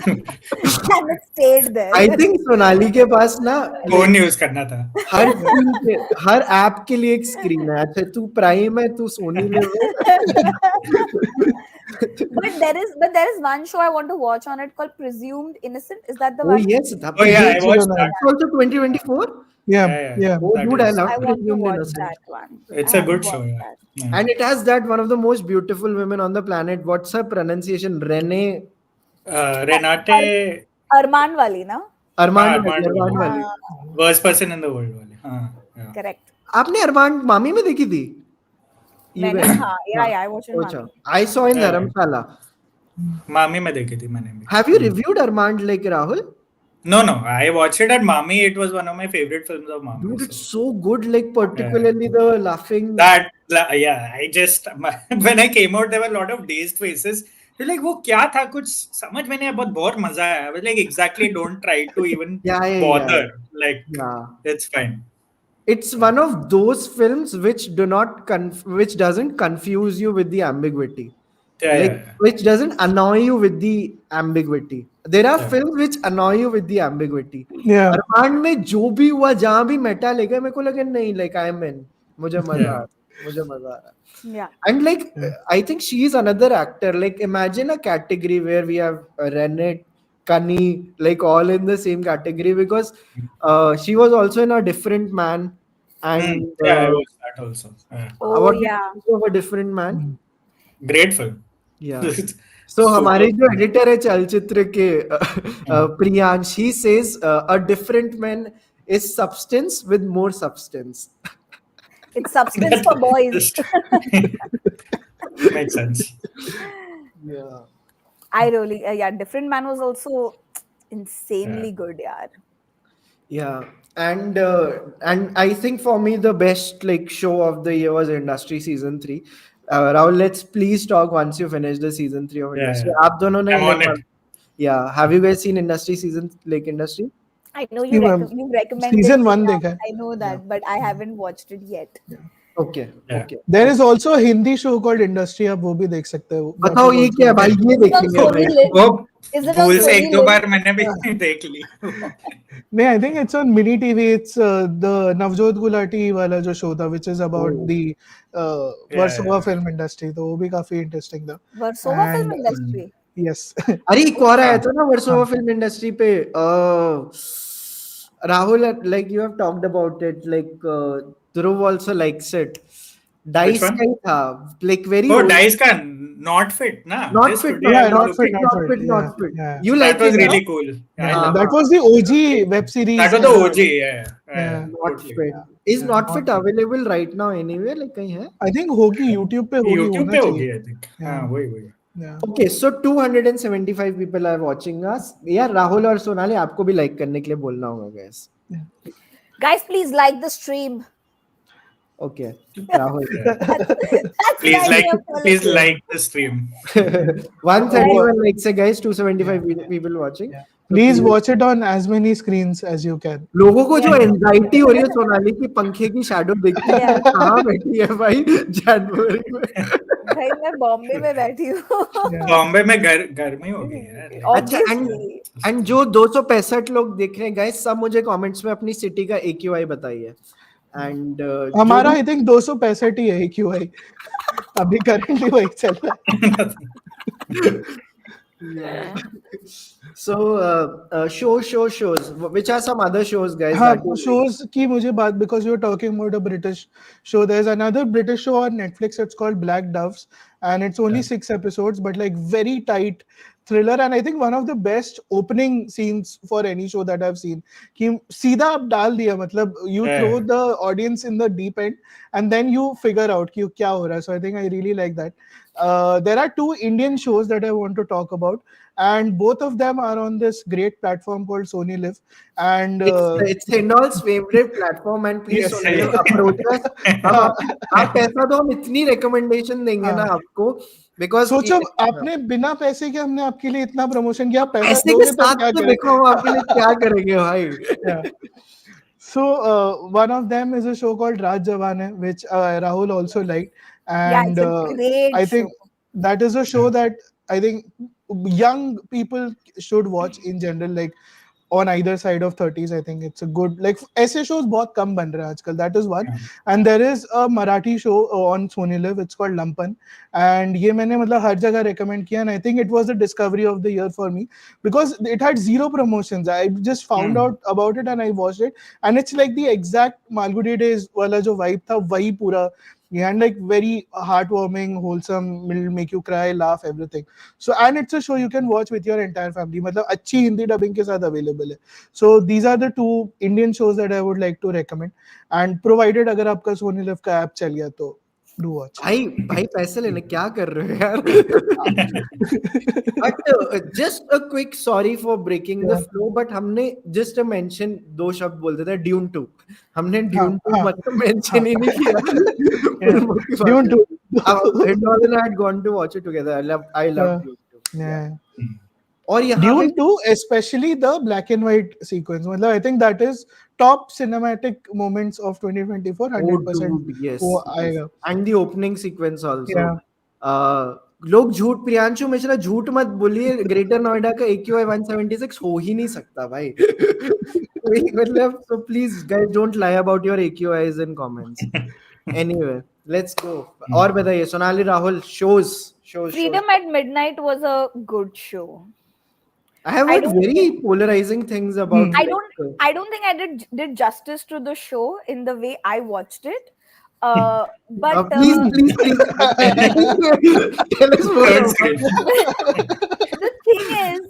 And it stayed there. I think Sonali के पास ना phone use करना था. हर app के लिए एक screen है. अच्छा तू प्राइम है, तू सोनी में But there is one show I want to watch on it called Presumed Innocent. Is that the Oh one? yes, Oh yeah, I watched that. It's also 2024. Yeah. Oh dude, I love I want to Presumed watch Innocent. that one. It's I a want to good show. watch Yeah. that. Yeah. And it has that one of the most beautiful women on the planet. What's her pronunciation? Renee Renate Arman wali, na? Armand Armand वाली. worst person in the world वाली. Yeah. Correct. आपने अरमान मामी में देखी थी? मैंने हाँ, yeah, I watched it. अच्छा. I saw in Dharamshala. मामी में देखी थी मैंने भी. Have you reviewed Armand like Rahul? No, I watched it at Mami. It was one of my favorite films of Mami. Dude, it's so good. Like particularly the laughing. I just when I came out, there were a lot of dazed faces. You're like, वो क्या था? कुछ समझ में नहीं आया. बहुत मजा आया. I was like, exactly. Don't try to even bother. Like, it's fine. It's one of those films which which doesn't confuse you with the ambiguity. Which doesn't annoy you with the ambiguity. There are films which annoy you with the ambiguity. अरमान में जो भी हुआ, जहाँ भी Meta लेगा, मेरे को लगे नहीं, like I am in. मुझे मजा आ रहा. Yeah. And like I think she is another actor. Like imagine a category where we have Renate, Kani, like all in the same category, because she was also in A Different Man. And I watched that also. What do you think of A Different Man? Great film. Yeah. So हमारे जो editor है चलचित्र के Priyansh, he says A Different Man is substance with more substance. It's substance for boys. Makes sense. Yeah. I really, Different Man was also insanely good, yaar. Yeah. And I think for me the best like show of the year was Industry season 3. Rahul, let's please talk once you finish the season 3 of Industry. आप दोनों ने yeah, have you guys seen Industry season like Industry? I know you recommended season 1 देखा. I know that, but I haven't watched it yet. Okay. There is also a Hindi show called Industry. आप वो भी देख सकते हो. बताओ ये क्या भाई, ये देखेंगे भाई. वो भूल से एक दो बार मैंने भी देख ली. नहीं, I think it's on Mini TV. It's the Navjot Gulati वाला जो show था, which is about the Warsaw film industry. तो वो भी काफी interesting था. Warsaw film industry. Yes. अरे एक और आया था ना Warsaw film industry पे. Rahul, like you have talked about it, like Dhruv also likes it. Dice का ही था, like very. Oh, Dice का Not Fit, na? Not Fit. Not Fit. Yeah. You like that was it, really na? cool. That was the OG web series. That was the OG, yeah. Not Fit. Is Not Fit available right now anywhere? Like कहीं है? I think होगी YouTube पे होगी. YouTube पे होगी, I think. हाँ, वही. Yeah. Okay, so 275 people are watching us. Yeah, Rahul और सोनाली आपको भी like करने के लिए बोलना होगा, guys. Guys, please like the stream. Okay, Rahul. Please like the stream. 131 likes, guys. 275 people watching. Please watch it on as many screens as you can. लोगों को जो Yeah. एंजाइटी हो रही है सोनाली की पंखे की शैडो दिखती है Yeah. कहाँ बैठी है भाई जनवरी में भाई मैं बॉम्बे में बैठी हूँ बॉम्बे में गर्मी हो गई है यार। अच्छा Obviously. एंड जो 265 लोग देख रहे हैं गाइस सब मुझे कमेंट्स में अपनी सिटी का AQI बताइए एंड हमारा आई थिंक 265 ही है AQI अभी करंटली वही चल रहा है so shows which are some other shows guys हाँ that you shows की मुझे बात because you're talking about a British show there's another British show on Netflix it's called Black Doves and it's only 6 episodes but like very tight thriller and I think one of the best opening scenes for any show that I've seen कि सीधा आप डाल दिया मतलब you throw the audience in the deep end and then you figure out कि क्या हो रहा है so I think I really like that there are 2 Indian shows that I want to talk about and both of them are on this great platform called Sony Live and it's Hindol's favorite platform and please Yes, Sony yes. approach us आप पैसा तो हम इतनी recommendation देंगे ना आपको because सोचो आपने बिना पैसे के हमने आपके लिए इतना प्रमोशन किया पैसा पैसे के दोगे तो साथ क्या तो देखो हम आपके लिए क्या करेंगे भाई yeah. So one of them is a show called Raj Jawan hai, which Rahul also liked, and Yeah, it's a great I think show. that is a show that I think young people should watch in general, like on either side of 30s. I think it's a good like ऐसे shows बहुत कम बन रहे हैं आजकल. That is one, and there is a Marathi show on Sony Live. It's called Lampan, and ये मैंने मतलब हर जगह recommend किया, and I think it was the discovery of the year for me because it had zero promotions. I just found out about it and I watched it, and it's like the exact Malgudi Days वाला जो vibe था वही पूरा. And like very heartwarming, wholesome, will make you cry, laugh, everything. So and it's a show you can watch with your entire family. मतलब अच्छी Hindi dubbing के साथ available है. So these are the 2 Indian shows that I would like to recommend. And provided अगर आपका Sony Live का app चल गया तो do watch. भाई पैसे लेने क्या कर रहे हो यार but just a quick sorry for breaking the flow but हमने just a mention 2 शब्द बोलते थे Dune 2 हमने Dune 2 मतलब mention ही नहीं किया Dune 2 Hindol and I had gone to watch it together I love Dune 2 yeah. और यहाँ Dune 2 especially the black and white sequence मतलब I think that is top cinematic moments of 2024 100% yes, वो yes. आएगा and the opening sequence also लोग झूठ प्रियांशु मिश्रा झूठ मत बोलिए ग्रेटर नोएडा का AQI 176 हो ही नहीं सकता भाई मतलब so please guys don't lie about your AQIs in comments anyway let's go और बताइए Sonali Rahul shows Freedom at Midnight was a good show. I have heard very polarizing things about I don't think I did justice to the show in the way I watched it. But please tell us more the thing is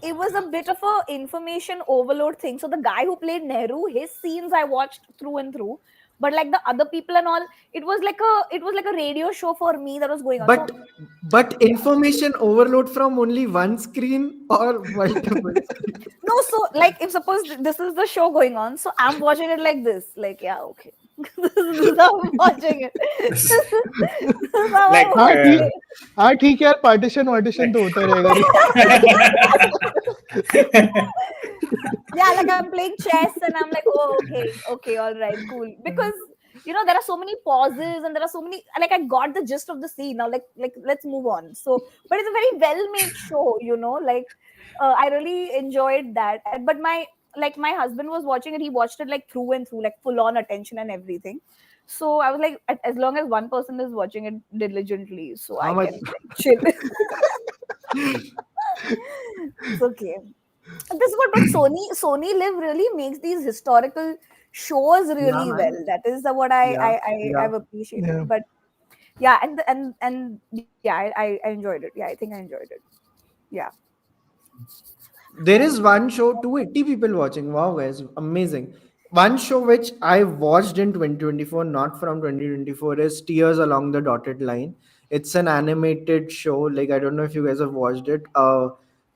it was a bit of a information overload thing. So the guy who played Nehru, his scenes I watched through and through. But like the other people and all, it was like a radio show for me that was going on. But information overload from only one screen or multiple screens? No, so like if suppose this is the show going on, so I'm watching it like this, like yeah, okay. This is how I'm watching it. Like हाँ ठीक है यार partition तो होता रहेगा yeah, like I'm playing chess and I'm like, oh, okay, all right, cool. Because there are so many pauses and there are so many like I got the gist of the scene now. Like let's move on. So, but it's a very well-made show, like I really enjoyed that. But my husband was watching it. He watched it like through and through, like full-on attention and everything. So I was like, as long as one person is watching it diligently, so I can chill. It's okay. This is what, but Sony Live really makes these historical shows really well. That is what I've appreciated. Yeah. But yeah, and yeah, I enjoyed it. Yeah, I think I enjoyed it. Yeah. There is one show, 280 people watching. Wow, guys, amazing. One show which I watched in 2024, not from 2024, is Tears Along the Dotted Line. It's an animated show. Like, I don't know if you guys have watched it.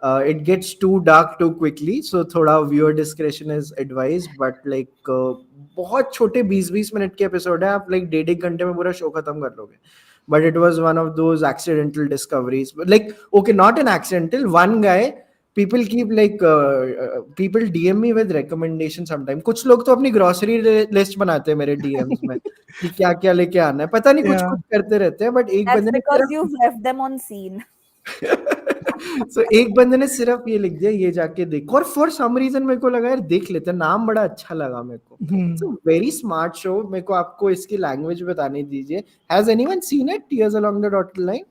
It gets too dark too quickly, so thoda viewer discretion is advised. But like, बहुत छोटे 20-20 minute के episode है, आप like 1.5 घंटे में पूरा show खत्म कर लोगे. But it was one of those accidental discoveries. Like, okay, not an accidental. One guy people keep like people DM me with recommendation sometime. कुछ लोग तो अपनी grocery list बनाते हैं मेरे DMs में कि क्या क्या लेके आना है, पता नहीं कुछ Yeah. कुछ करते रहते हैं, but एक That's बंदे ने because सिर्फ you've left them on scene. so एक बंदे ने सिर्फ ये लिख दिया ये जाके देख, और फॉर सम रीजन मेरे को लगा यार देख लेते हैं, नाम बड़ा अच्छा लगा मेरे को. It's a very smart show. मेरे को आपको इसकी लैंग्वेज बताने दीजिए. Has anyone seen it, tears along the dotted line?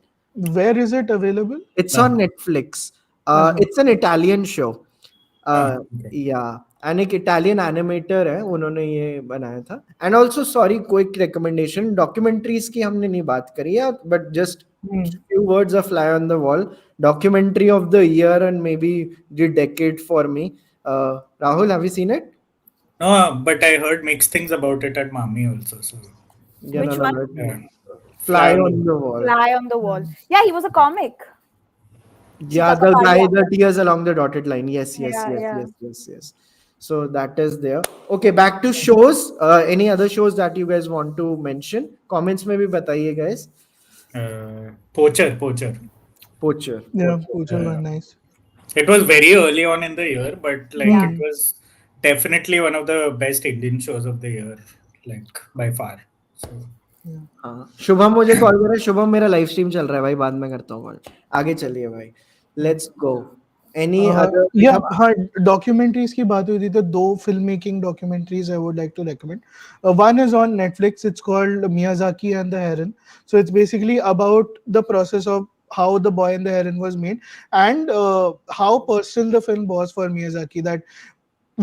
Where is it available? It's on Netflix. It's an Italian show. Yeah, and एक Italian animator है, उन्होंने ये बनाया था. And also sorry, quick recommendation, documentaries की हमने नहीं बात करी है, but just few words of fly on the wall. Documentary of the year and maybe the decade for me. Rahul, have you seen it? No, but I heard mixed things about it at Mami also. So Yeah, Which one? Fly on the wall. Fly on the wall. Yeah, he was a comic. Yeah, Sita the Kapadia. guy, the tears along the dotted line. Yes. Yeah. Yes. So that is there. Okay, back to shows. Any other shows that you guys want to mention? Comments में भी बताइए guys. Poacher. Poacher. Yeah, Poacher was nice. It was very early on in the year, but like it was definitely one of the best Indian shows of the year, like by far. So Shubham मुझे call कर रहा है. शुभम मेरा live stream चल रहा है भाई, बाद में करता हूँ कॉल. आगे चलिए भाई. Let's go. Any other? Yeah, हाँ, documentaries की बात हुई थी तो दो filmmaking documentaries I would like to recommend. One is on Netflix. It's called Miyazaki and the Heron. So it's basically about the process of how The Boy and the Heron was made, and how personal the film was for Miyazaki, that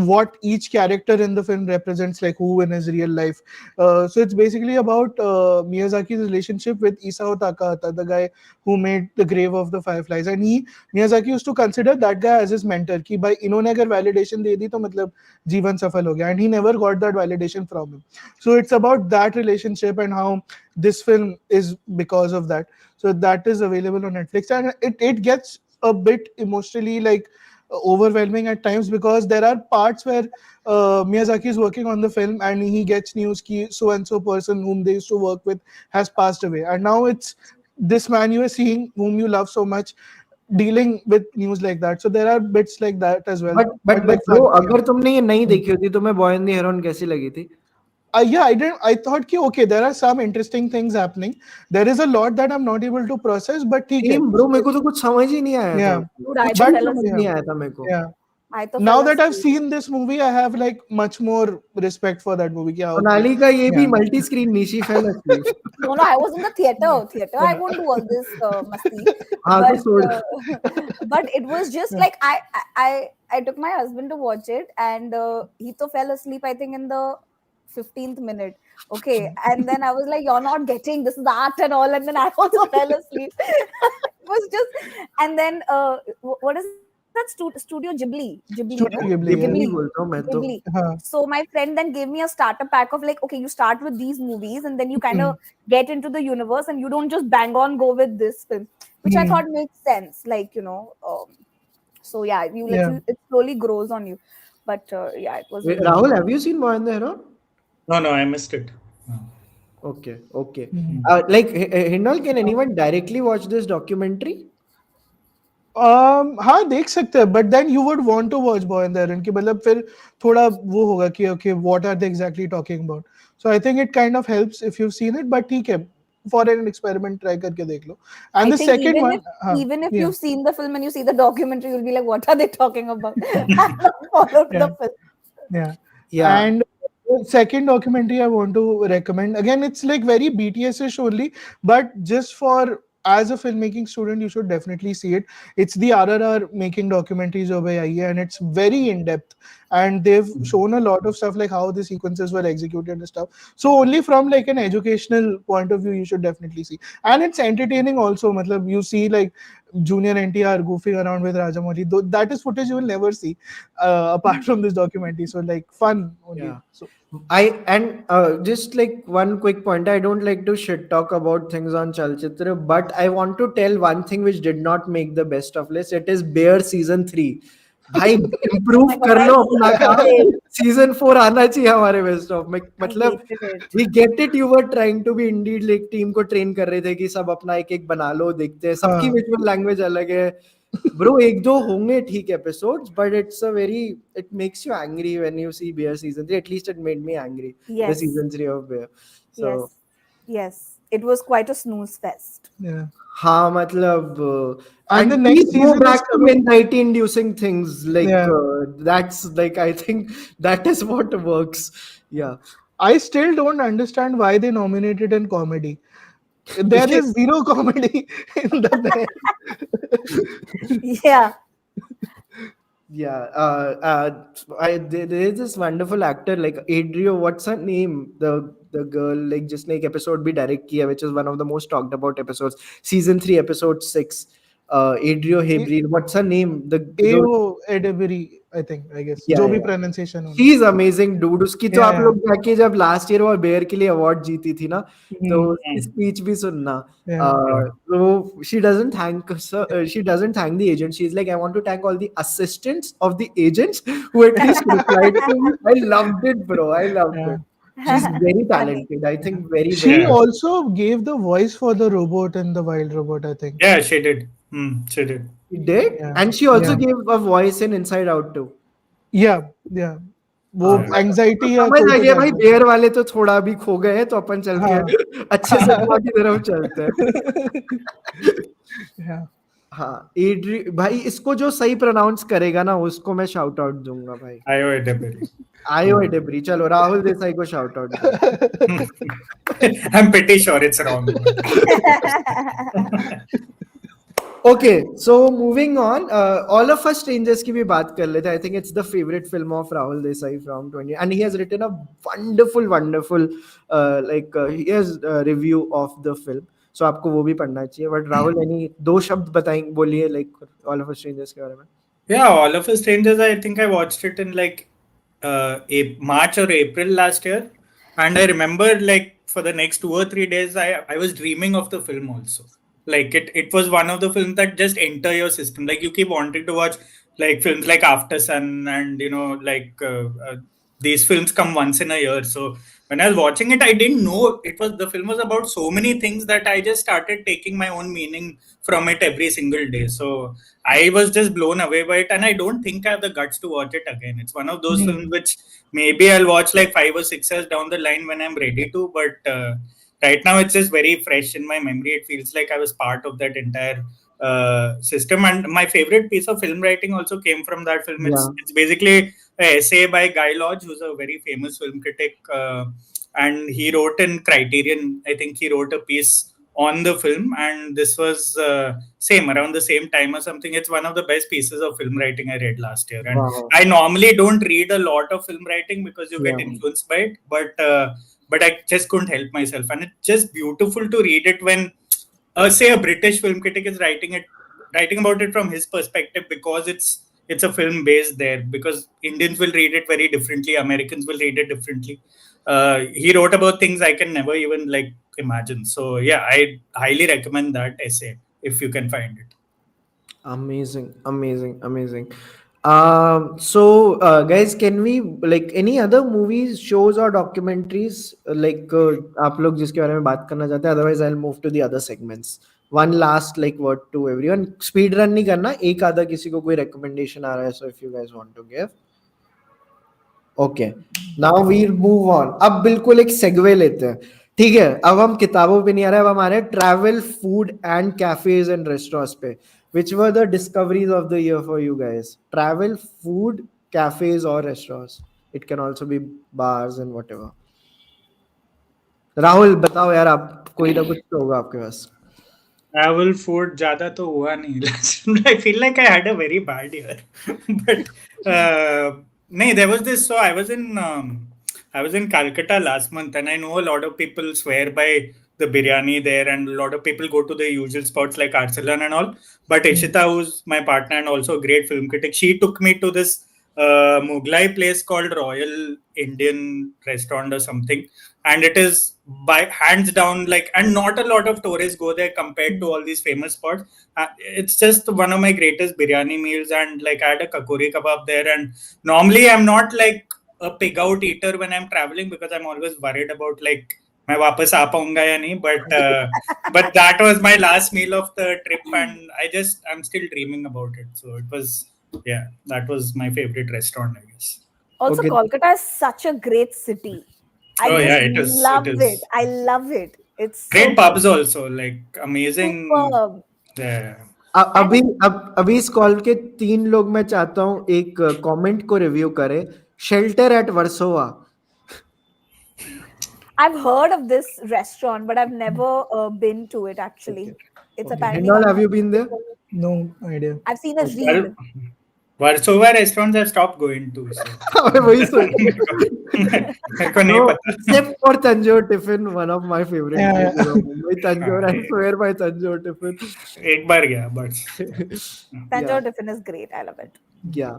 what each character in the film represents, like who in his real life. So it's basically about Miyazaki's relationship with Isao Takahata, the guy who made The Grave of the Fireflies, and Miyazaki used to consider that guy as his mentor, कि भाई इन्होंने अगर validation दे दी तो मतलब जीवन सफल हो गया, and he never got that validation from him. So it's about that relationship and how this film is because of that. So that is available on Netflix, and it gets a bit emotionally like overwhelming at times, because there are parts where Miyazaki is working on the film and he gets news ki so and so person whom they used to work with has passed away, and now it's this man you are seeing whom you love so much dealing with news like that. So there are bits like that as well. But like bro, अगर तुमने ये नहीं देखी होती तो मैं boy and the Heron कैसी लगी थी? Yeah, I thought कि okay, there are some interesting things happening. There is a lot that I'm not able to process, but ठीक है. Bro, मेरे को तो कुछ समझ ही नहीं आया था. Dude, I कुछ तो भी fell समझ asleep. नहीं आया था मेरे को. Yeah. I तो Now fell that I've asleep. seen this movie, I have like much more respect for that movie. Yeah, Sonali का ये भी multi screen niche fell asleep. No, I was in the theater. I won't do all this masti. But it was just like I took my husband to watch it, and he to fell asleep, I think, in the 15th minute. Okay, and then I was like, "You're not getting this is art and all," and then I also fell asleep. It was just, and then what is that Studio Ghibli? Studio Ghibli, Ghibli बोलता हूँ मैं तो. Ghibli. So my friend then gave me a starter pack of like, okay, you start with these movies and then you kind of get into the universe, and you don't just bang on go with this film, which I thought makes sense. Like, so yeah, it slowly grows on you. But yeah, it was. Wait, Rahul, have you seen Boy and the Hero? No, I missed it. Okay. Like Hindol, can anyone directly watch this documentary? हाँ देख सकते हैं, but then you would want to watch Boy and the Heron कि मतलब फिर थोड़ा वो होगा कि okay, what are they exactly talking about? So I think it kind of helps if you've seen it, but ठीक है, for an experiment try करके देख लो. And the second one, even if you've seen the film and you see the documentary, you'll be like, what are they talking about? Followed the film. Yeah. And second documentary I want to recommend, again it's like very BTS-ish only, but just for as a filmmaking student you should definitely see it. It's the RRR Making documentaries over here, and it's very in depth, and they've shown a lot of stuff like how the sequences were executed and stuff. So only from like an educational point of view you should definitely see, and it's entertaining also. Matlab, you see like Junior NTR goofing around with Rajamouli, though that is footage you will never see apart from this documentary. So like fun only. Yeah. So Just like one quick point, I don't like to shit talk about things on Chalchitra, but I want to tell one thing which did not make the best of list. It is Bear season 3. भाई improve कर लो अपना काम. Season 4 आना चाहिए हमारे best of में. मतलब we get it, you were trying to be indeed like team को ट्रेन कर रहे थे कि सब अपना एक एक बना लो, देखते हैं सबकी विजुअल लैंग्वेज अलग है. Bro, एक दो होंगे ठीक episodes, but it makes you angry when you see Bear season 3. At least it made me angry. The Yes. season 3 of Bear. So, Yes. It was quite a snooze fest. Yeah. हाँ मतलब And the and next please go season is back to coming. anxiety-inducing things like Yeah. that's like I think that is what works. Yeah. I still don't understand why they nominated in comedy. There Because is zero comedy in the band. Yeah. yeah, there is this wonderful actor like Adrio. What's her name? The girl like just like episode be direct kiya, which is one of the most talked about episodes. Season 3, episode 6. Adrio Hebril. What's her name? The AO Edebury, I think, I guess. yeah, जो भी yeah. pronunciation होना. She is amazing dude उसकी तो Yeah, आप yeah. लोग जाके जब last year वो बेयर के लिए अवार्ड जीती थी ना तो Hmm. उसकी स्पीच भी सुनना Yeah. तो she doesn't thank the agent. She's like, I want to thank all the assistants of the agents who at least replied to me. I loved it, bro. I loved Yeah. it. She's very Funny. talented. I think very She Yeah. also gave the voice for the robot in the Wild Robot, I think. Yeah, she did. She did. She did, Yeah. and she also Yeah. gave a voice in Inside Out too. Yeah. Yeah. वो हाँ। Anxiety या समझ कोई आ तो गया भाई जानता है। बेयर वाले तो थोड़ा भी खो गए हैं तो अपन चल के हाँ। अच्छे सिनेमा की तरफ चलते हैं Yeah. हाँ एड्री भाई इसको जो सही प्रोनाउंस करेगा ना उसको मैं शाउट आउट दूंगा भाई Ayo Edebury. आयो एडेबरी चलो राहुल देसाई को शाउट आउट दो I'm pretty sure it's wrong. Okay so moving on all of us strangers की भी बात कर लेते हैं I think it's the favourite film of Rahul Desai from 20 and he has written a wonderful like he has review of the film so आपको वो भी पढ़ना चाहिए बट राहुल एनी दो शब्द बताएंगे बोलिए like all of us strangers के बारे में Yeah, All of Us Strangers, I think I watched it in like March or April last year. And I remember like for the next 2 or 3 days, I was dreaming of the film also. Like it was one of the films that just enter your system. Like you keep wanting to watch like films like After Sun and like these films come once in a year. So when I was watching it, I didn't know the film was about so many things that I just started taking my own meaning from it every single day. So I was just blown away by it, and I don't think I have the guts to watch it again. It's one of those films which maybe I'll watch like 5 or 6 years down the line when I'm ready to, but right now it's just very fresh in my memory. It feels like I was part of that entire system, and my favorite piece of film writing also came from that film. It's basically an essay by Guy Lodge, who's a very famous film critic, and he wrote in Criterion. I think he wrote a piece on the film, and this was around the same time or something. It's one of the best pieces of film writing I read last year, and I normally don't read a lot of film writing because you get influenced by it, but I just couldn't help myself, and it's just beautiful to read it when say a British film critic is writing about it from his perspective, because it's a film based there, because Indians will read it very differently, Americans will read it differently. He wrote about things I can never even like imagine. So yeah, I highly recommend that essay if you can find it. Amazing. So guys, can we like any other movies, shows or documentaries like आप लोग जिसके बारे में बात करना चाहते हैं? Otherwise I'll move to the other segments. One last like word to everyone. Speed run नहीं करना, एक आधा किसी को कोई recommendation आ रहा है, so if you guys want to give. Okay now we move on अब बिल्कुल एक सेगवे लेते हैं ठीक है अब हम किताबों पे नहीं आ रहे अब हमारे travel food and cafes and restaurants पे which were the discoveries of the year for you guys travel food cafes or restaurants it can also be bars and whatever Rahul बताओ यार आप कोई ना कुछ तो होगा आपके पास Travel food ज़्यादा तो हुआ नहीं. I feel like I had a very bad year. But no, there was this. So I was in Calcutta last month, and I know a lot of people swear by the biryani there, and a lot of people go to the usual spots like Arsalan and all. But Ishita, who's my partner and also a great film critic, she took me to this Mughlai place called Royal Indian Restaurant or something, and it is by hands down like, and not a lot of tourists go there compared to all these famous spots. It's just one of my greatest biryani meals, and like I had a kakuri kebab there. And normally I'm not like a pig out eater when I'm traveling, because I'm always worried about like मैं वापस आ पाऊंगा या नहीं, but that was my last meal of the trip, and I'm still dreaming about it. So it was, yeah, that was my favorite restaurant, I guess. Also, Okay. Kolkata is such a great city. I Oh just yeah, it love it. is I love it. It's so great pubs also, like amazing. superb. Yeah. अभी And अभी इस call के 3 लोग मैं चाहता हूँ एक comment को रिव्यू करें, shelter at Versova. I've heard of this restaurant, but I've never been to it actually. Okay. It's Okay. apparently Hindol, one of have my you been there? favorite. No idea. I've seen a Okay. reel. Warsaw restaurants I stopped going to, so अबे वही सोच. मेरे को नहीं No, पता. except for Tanjore Tiffin, one of my favorite Yeah. places of Mumbai. Tanjore, I swear by Tanjore Tiffin. एक बार गया, but Yeah, Tanjore Tiffin is great. I love it. yeah.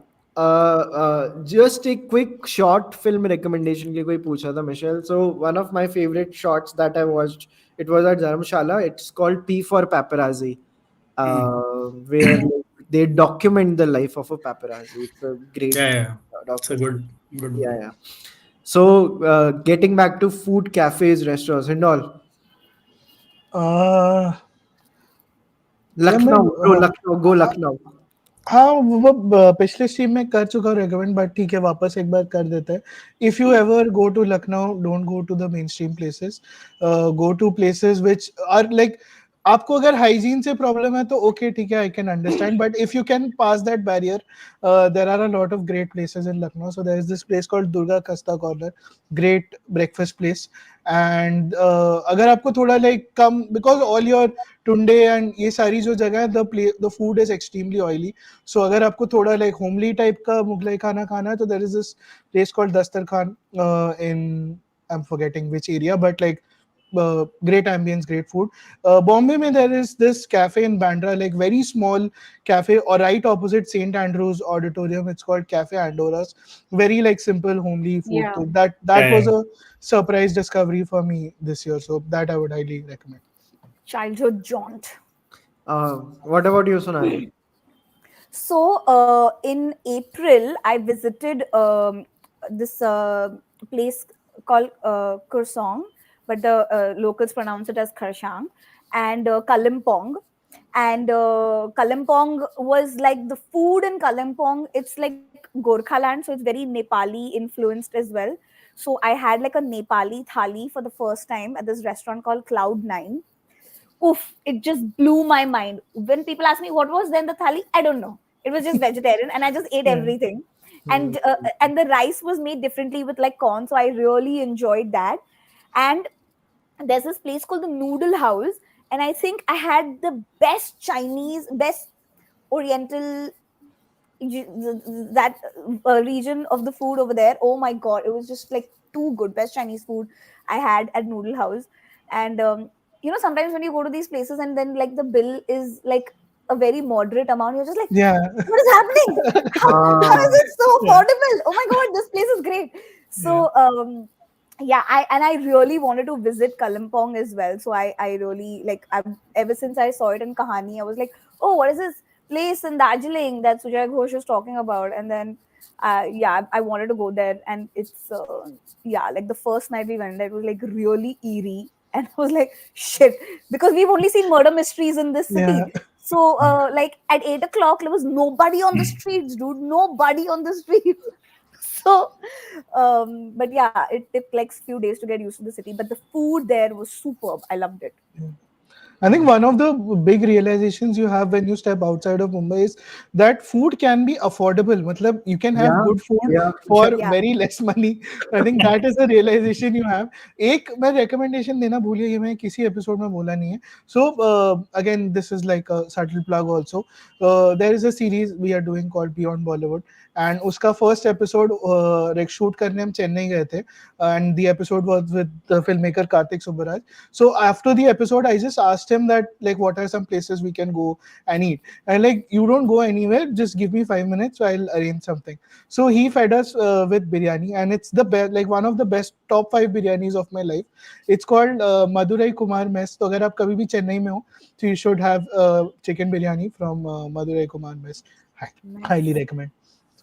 Just a quick short film recommendation के कोई पूछा था Michelle. So one of my favorite shorts that I watched, it was at Dharamshala. It's called P for Paparazzi, where they document the life of a paparazzi. It's a great yeah, it's a documentary. good Yeah, movie. yeah. So getting back to food, cafes, restaurants, and all. Yeah, Lucknow, bro, Lucknow, go uh, Lucknow. हाँ वो पिछले stream में कर चुका recommend, but ठीक है वापस एक बार कर देते हैं. If you ever go to Lucknow, don't go to the mainstream places, go to places which are like, आपको अगर हाइजीन से प्रॉब्लम है तो ओके ठीक है, I can understand, but if you can pass that barrier, there are a lot of great places in Lucknow. So there is this place called Durga Khasta corner, great breakfast place. And अगर आपको थोड़ा like कम, because all your Tunday and ये सारी जो जगह है, the food is extremely oily. So अगर आपको थोड़ा लाइक होमली टाइप का मुगलाई खाना खाना है तो there is this place called Dastarkhwan in, I am forgetting which area, but like great ambience, great food. Bombay mein there is this cafe in Bandra, like very small cafe, or right opposite St. Andrews Auditorium. It's called Cafe Andora's. Very like simple homely food. Yeah. So that was Yeah. a surprise discovery for me this year. So that I would highly recommend. Childhood jaunt. What about you, Sonali? So in April, I visited this place called Kursong, but the locals pronounce it as Kharshang, and Kalimpong. And Kalimpong was like the food in Kalimpong. It's like Gorkhaland, so it's very Nepali influenced as well. So I had like a Nepali thali for the first time at this restaurant called Cloud9. Oof, it just blew my mind. When people ask me what was then the thali, I don't know. It was just vegetarian, and I just ate everything. And the rice was made differently with like corn, so I really enjoyed that. And there's this place called the Noodle House, and I think I had the best Chinese, best Oriental, that region of the food over there. Oh my god, it was just like too good. Best Chinese food I had at Noodle House. And sometimes when you go to these places and then like the bill is like a very moderate amount, you're just like, Yeah. what is happening? How is it so affordable? Oh my god, this place is great. So I really wanted to visit Kalimpong as well. So I really like, ever since I saw it in Kahani, I was like, oh, what is this place in Darjeeling that Sujay Ghosh was talking about? And then I wanted to go there. And it's like the first night we went there, it was like really eerie. And I was like, shit, because we've only seen murder mysteries in this city. Yeah. So like at 8 o'clock, there was nobody on the streets, dude. Nobody on the street. So but yeah, it took like few days to get used to the city, but the food there was superb. I loved it. I think one of the big realizations you have when you step outside of Mumbai is that food can be affordable. Matlab, you can have good food for very less money. I think that is a realization you have. एक मैं recommendation देना भूल गया, ये मैं किसी episode में बोला नहीं है. So again, this is like a subtle plug also. There is a series we are doing called Beyond Bollywood, and उसका first episode shoot करने हम चेन्नई गए थे, and the episode was with the filmmaker Karthik Subbaraj. So after the episode, I just asked him that like what are some places we can go and eat, and like you don't go anywhere, just give me 5 minutes, so I'll arrange something. So he fed us with biryani, and it's the best, like one of the best top 5 biryanis of my life. It's called Madurai Kumar Mess. So अगर आप कभी भी चेन्नई में हो, so you should have chicken biryani from Madurai Kumar Mess. Highly recommend.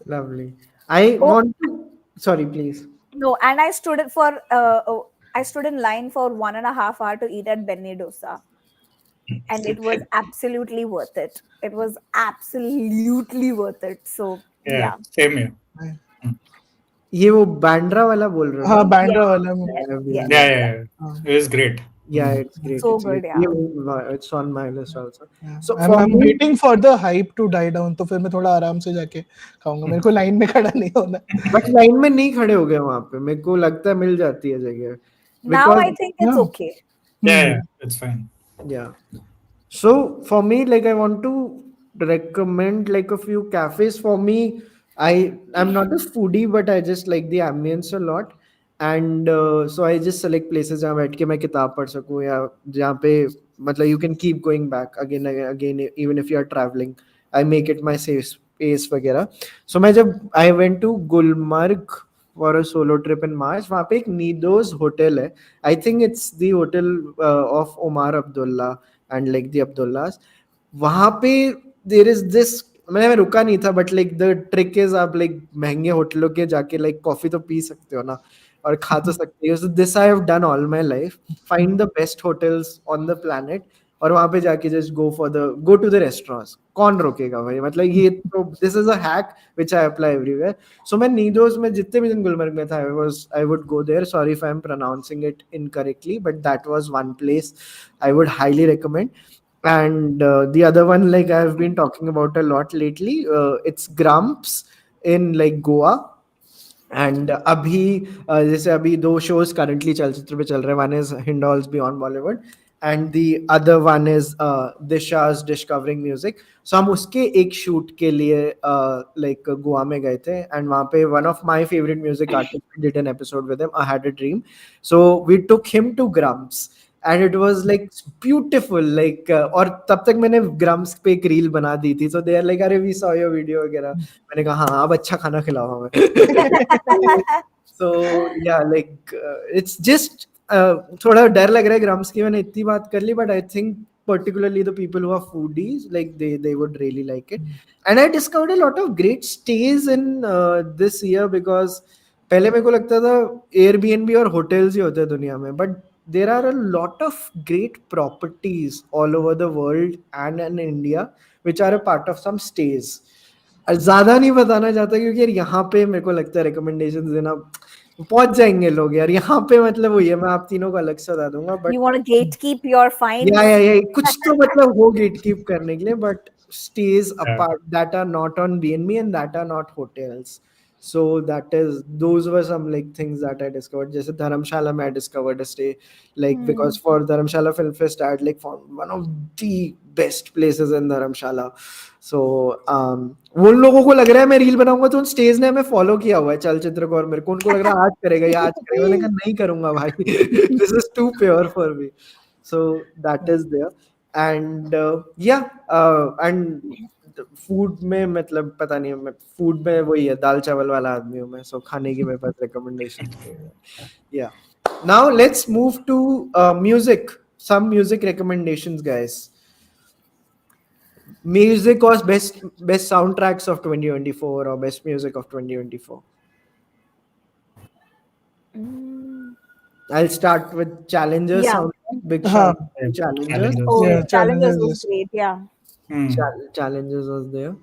Lovely. I want to. Sorry, please. No, and I stood it for I stood in line for 1.5 hours to eat at Benny Dosa, and it was absolutely worth it. It was absolutely worth it. So Yeah, yeah, same here. Mm. ये वो बैंड्रा वाला बोल रहे हो हाँ ना? Bandra yes, वाला में yes, Yeah, yes, Yeah, yeah. yeah, yeah. yeah. हाँ, It was great. Yeah, Mm. it's great. So It's great. good, yeah. It's on my list also. yeah. So I'm for I'm me, waiting for the hype to die down, तो फिर मैं थोड़ा आराम से जाके खाऊंगा, मेरे को लाइन में खड़ा नहीं होना. बट लाइन में नहीं खड़े हो गए वहां पे. मेरे को लगता है मिल जाती है जगह. Now Because I think it's Yeah. okay. Yeah, yeah, it's fine. yeah. So for me, like I want to recommend like a few cafes. For me, I'm not a foodie, but I just like the ambience a lot. And so I just select places जहाँ बैठ के मैं किताब पढ़ सकूँ या जहाँ पे मतलब you can keep going back again even if you are traveling. I make it my safe space वगैरह. So मैं जब I went to Gulmarg for a solo trip in March, वहाँ पे एक नीदोस होटल है. I think it's the hotel of Omar Abdullah and like the Abdullahs. वहां पे there is this. मैं रुका नहीं था but like the trick is आप लाइक महंगे होटलों के जाके लाइक कॉफी तो पी सकते हो ना और खा तो सकते हो. So this I have done all my life. Find the best hotels on the planet और वहां पे जाके just go to the restaurants. कौन रोकेगा भाई. मतलब ये तो this is a hack which I apply everywhere. So मैं नीदोस में जितने भी दिन गुलमर्ग में था I would go there. Sorry if I am pronouncing it incorrectly but that was one place I would highly recommend. And the other one, like I've been talking about a lot lately, it's Grumps in like Goa. And अभी जैसे अभी दो shows currently चलचित्र पे चल रहे हैं. One is Hindol's beyond Bollywood and the other one is Disha's discovering music. So हम उसके एक शूट के लिए लाइक गोवा में गए थे एंड वहाँ पे one of my favourite music artist did an episode with him. I had a dream. So we took him to Grams and it was like beautiful like. और तब तक मैंने ग्रम्स पे एक रील बना दी थी. सो दे आर लाइक अरे we saw your video वगैरह. मैंने कहा हाँ अब अच्छा खाना खिलाओ हमें. so yeah like it's just थोड़ा डर लग रहा है ग्राम्स की. मैंने इतनी बात कर ली but I think particularly the people who are foodies like they would really like it. And I discovered a lot of great stays in this year because पहले मेरे को लगता था Airbnb और hotels ही होते हैं दुनिया में. But there are a lot of great properties all over the world and in India which are a part of some stays. ज्यादा नहीं बताना चाहता क्योंकि यार यहाँ पे मेरे को लगता है रिकमेंडेशन देना पहुंच जाएंगे लोग यार. यहाँ पे मतलब वही है. मैं आप तीनों को अलग से बता दूंगा but You want to gatekeep your finds? या कुछ तो मतलब हो गेटकीप करने के लिए. But stays Yeah. apart that are not on BNB and that are not hotels. So those were some like things that I discovered. जैसे धर्मशाला में I discovered a stay like because for Dharamshala Film Fest I had like found one of the best places in Dharamshala. So वो लोगों को लग रहा है मैं reel बनाऊंगा तो उन स्टेज ने हमें फॉलो किया हुआ है चलचित्र को और मेरे को. उनको लग रहा है आज करेगा या आज करेगा. मैंने कहा नहीं करूंगा भाई. This is too pure for me. So that is there. And yeah and food में मतलब पता नहीं. मैं फूड में वही है दाल चावल वाला आदमी हूँ मैं. सो खाने की मेरे पास recommendation. Yeah now let's move to music. some music recommendations guys. Music or best soundtracks of 2024 or best music of 2024. I'll start with Challengers Yeah. soundtrack. Big हाँ. shout out to Challengers. Challengers. Oh, Yeah, Challengers was Challengers. great. Yeah. Hmm. Challengers was there.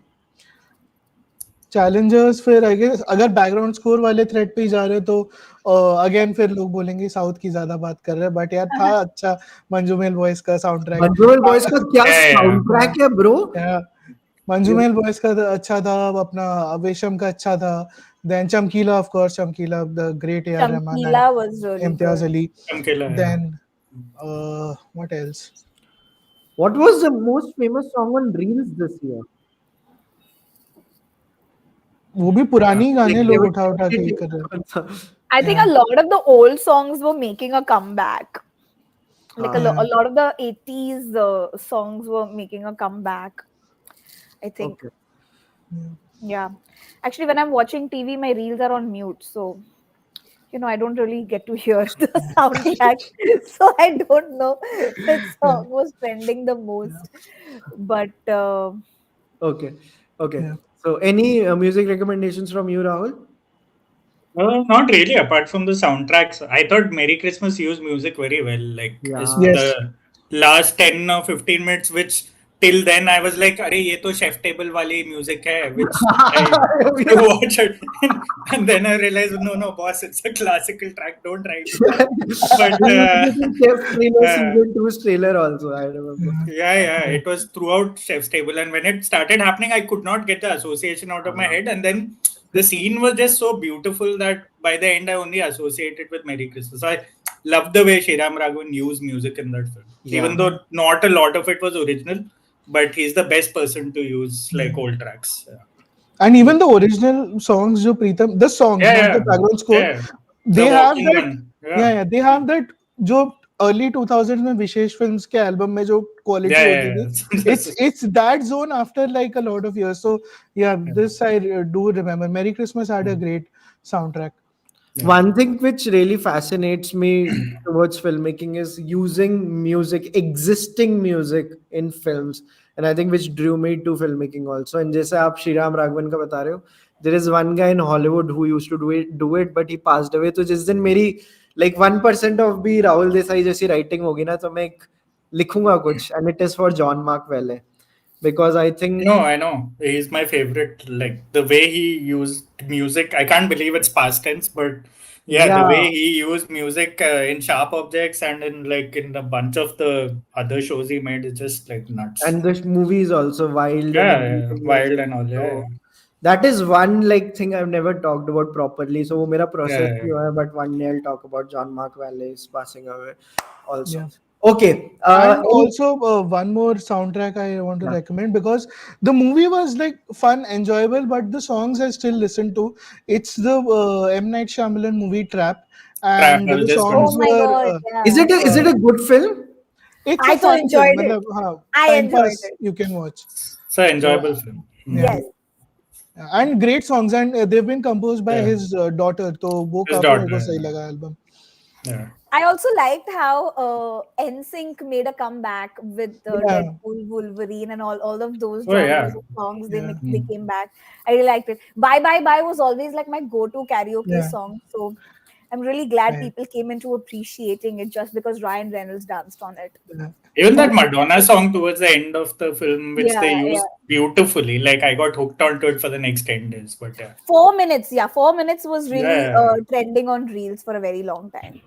Challengers फिर I guess अगर background score वाले thread पे ही जा रहे हो तो again फिर लोग बोलेंगे साउथ की ज्यादा बात कर रहे हैं बट यार था अच्छा मंजूमेल बॉयज का साउंड ट्रैक. मंजूमेल बॉयज का क्या Yeah, yeah. साउंड ट्रैक है ब्रो. मंजूमेल बॉयज का अच्छा था. अपना आवेशम का अच्छा था. Then Chamkila of course Chamkila the great AR Rahman Chamkila was really Imtiaz good. Ali. Conclave, yeah. Then what else. What was the most famous song on Reels this year? वो भी पुरानी गाने Like, लोग they उठा were- के कर रहे हैं. I think a lot of the old songs were making a comeback. Like a Yeah. lot of the 80s songs were making a comeback. I think. Okay. Yeah. Actually, when I'm watching TV, my reels are on mute. So, I don't really get to hear the soundtrack. So, I don't know which song was trending the most. But Okay. Yeah. So any music recommendations from you, Rahul? Not really. Apart from the soundtracks, I thought Merry Christmas used music very well. Like Yeah. Yes. the last 10 or 15 minutes, which till then I was like, "Arey, ye to chef table wali music hai," which I watched it, and then I realized, no, boss, it's a classical track. Don't write it down. But Chef trailer, uh, season 2's trailer also, I remember. yeah, it was throughout Chef's Table, and when it started happening, I could not get the association out of my head, and then the scene was just so beautiful that by the end I only associated with Merry Christmas. So I love the way Sriram Raghavan used music in that film, even though not a lot of it was original, but he's the best person to use like old tracks. And even the original songs, jo Pritam, the songs, not the background score, Yeah. they The have walking that. one. Yeah, they have that. जो early 2000s में विशेष films के album में जो quality होती थी, it's that zone after like a lot of years. So yeah, this I do remember. Merry Christmas had a great soundtrack. One thing which really fascinates me towards filmmaking is using music, existing music in films, and I think which drew me to filmmaking also. And जैसे आप श्रीराम राघवन का बता रहे हो, there is one guy in Hollywood who used to do it, but he passed away. तो जिस दिन मेरी like 1% of भी राहुल देसाई जैसी writing होगी ना, तो मैं एक लिखूंगा कुछ, and it is for John Mark Valley. Because I think I know. He's my favorite. Like the way he used music, I can't believe it's past tense, but the way he used music in Sharp Objects and in a bunch of the other shows he made is just like nuts. And the movie is also wild. Wild and all. Yeah. That is one like thing I've never talked about properly. So वो मेरा process ही हुआ है, but one day I'll talk about John Mark Valle's passing away also. Yeah. Okay. And also one more soundtrack I want to recommend, because the movie was like fun, enjoyable, but the songs I still listen to. It's the M. Night Shyamalan movie Trap, and Trap, the songs Oh my were. God, yeah. Is it a good film? It's I a fun enjoyed film. it. मतलब, I time enjoyed pass it. you can watch. It's an enjoyable film. Yes. And great songs, and they've been composed by his daughter. तो वो His काफी daughter, मेरे को सही लगा album. Yeah. I also liked how NSYNC made a comeback with Deadpool, Wolverine, and all of those genres of songs. They came back. I really liked it. Bye Bye Bye was always like my go-to karaoke song. So I'm really glad people came into appreciating it just because Ryan Reynolds danced on it. Even that Madonna song towards the end of the film, which they used beautifully, like I got hooked onto it for the next 10 days. But 4 minutes, 4 minutes was really trending on Reels for a very long time.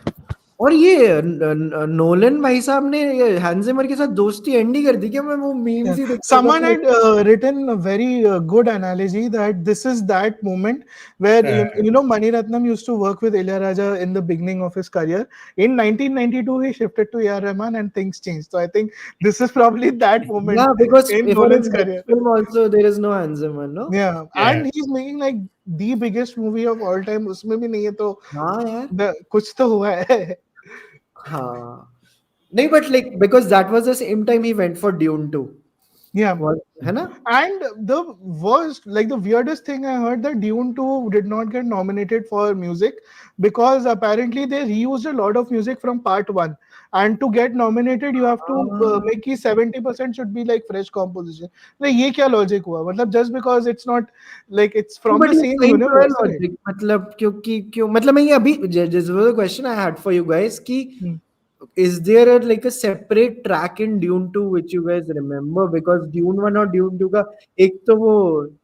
और ये Nolan भाई साहब ने Hans Zimmer के साथ दोस्ती and he कर दी क्या? मैं वो मीम्स ही देखता था. Someone had written a very good analogy that this is that moment where you know Mani Ratnam used to work with Ilayaraja in the beginning of his career. In 1992 he shifted to A.R. Rahman and things changed. So I think this is probably that moment. Yeah, because in if Nolan's in career. Film also there is no Hans Zimmer, no? Yeah, and he's making like the biggest movie of all time. उसमें भी नहीं है तो हाँ यार, कुछ तो हुआ है. हाँ नहीं, but like because that was the same time he went for Dune 2. Yeah, है ना? and the worst, like the weirdest thing I heard, that Dune 2 did not get nominated for music because apparently they reused a lot of music from part 1, and to get nominated you have to make it 70% should be like fresh composition. Like ये क्या logic हुआ? मतलब just because it's not like it's from the same universe. मतलब क्यों मतलब मैं ये अभी this was the question I had for you guys कि is there like a separate track in Dune 2 which you guys remember? Because Dune 1 और Dune 2 का एक तो वो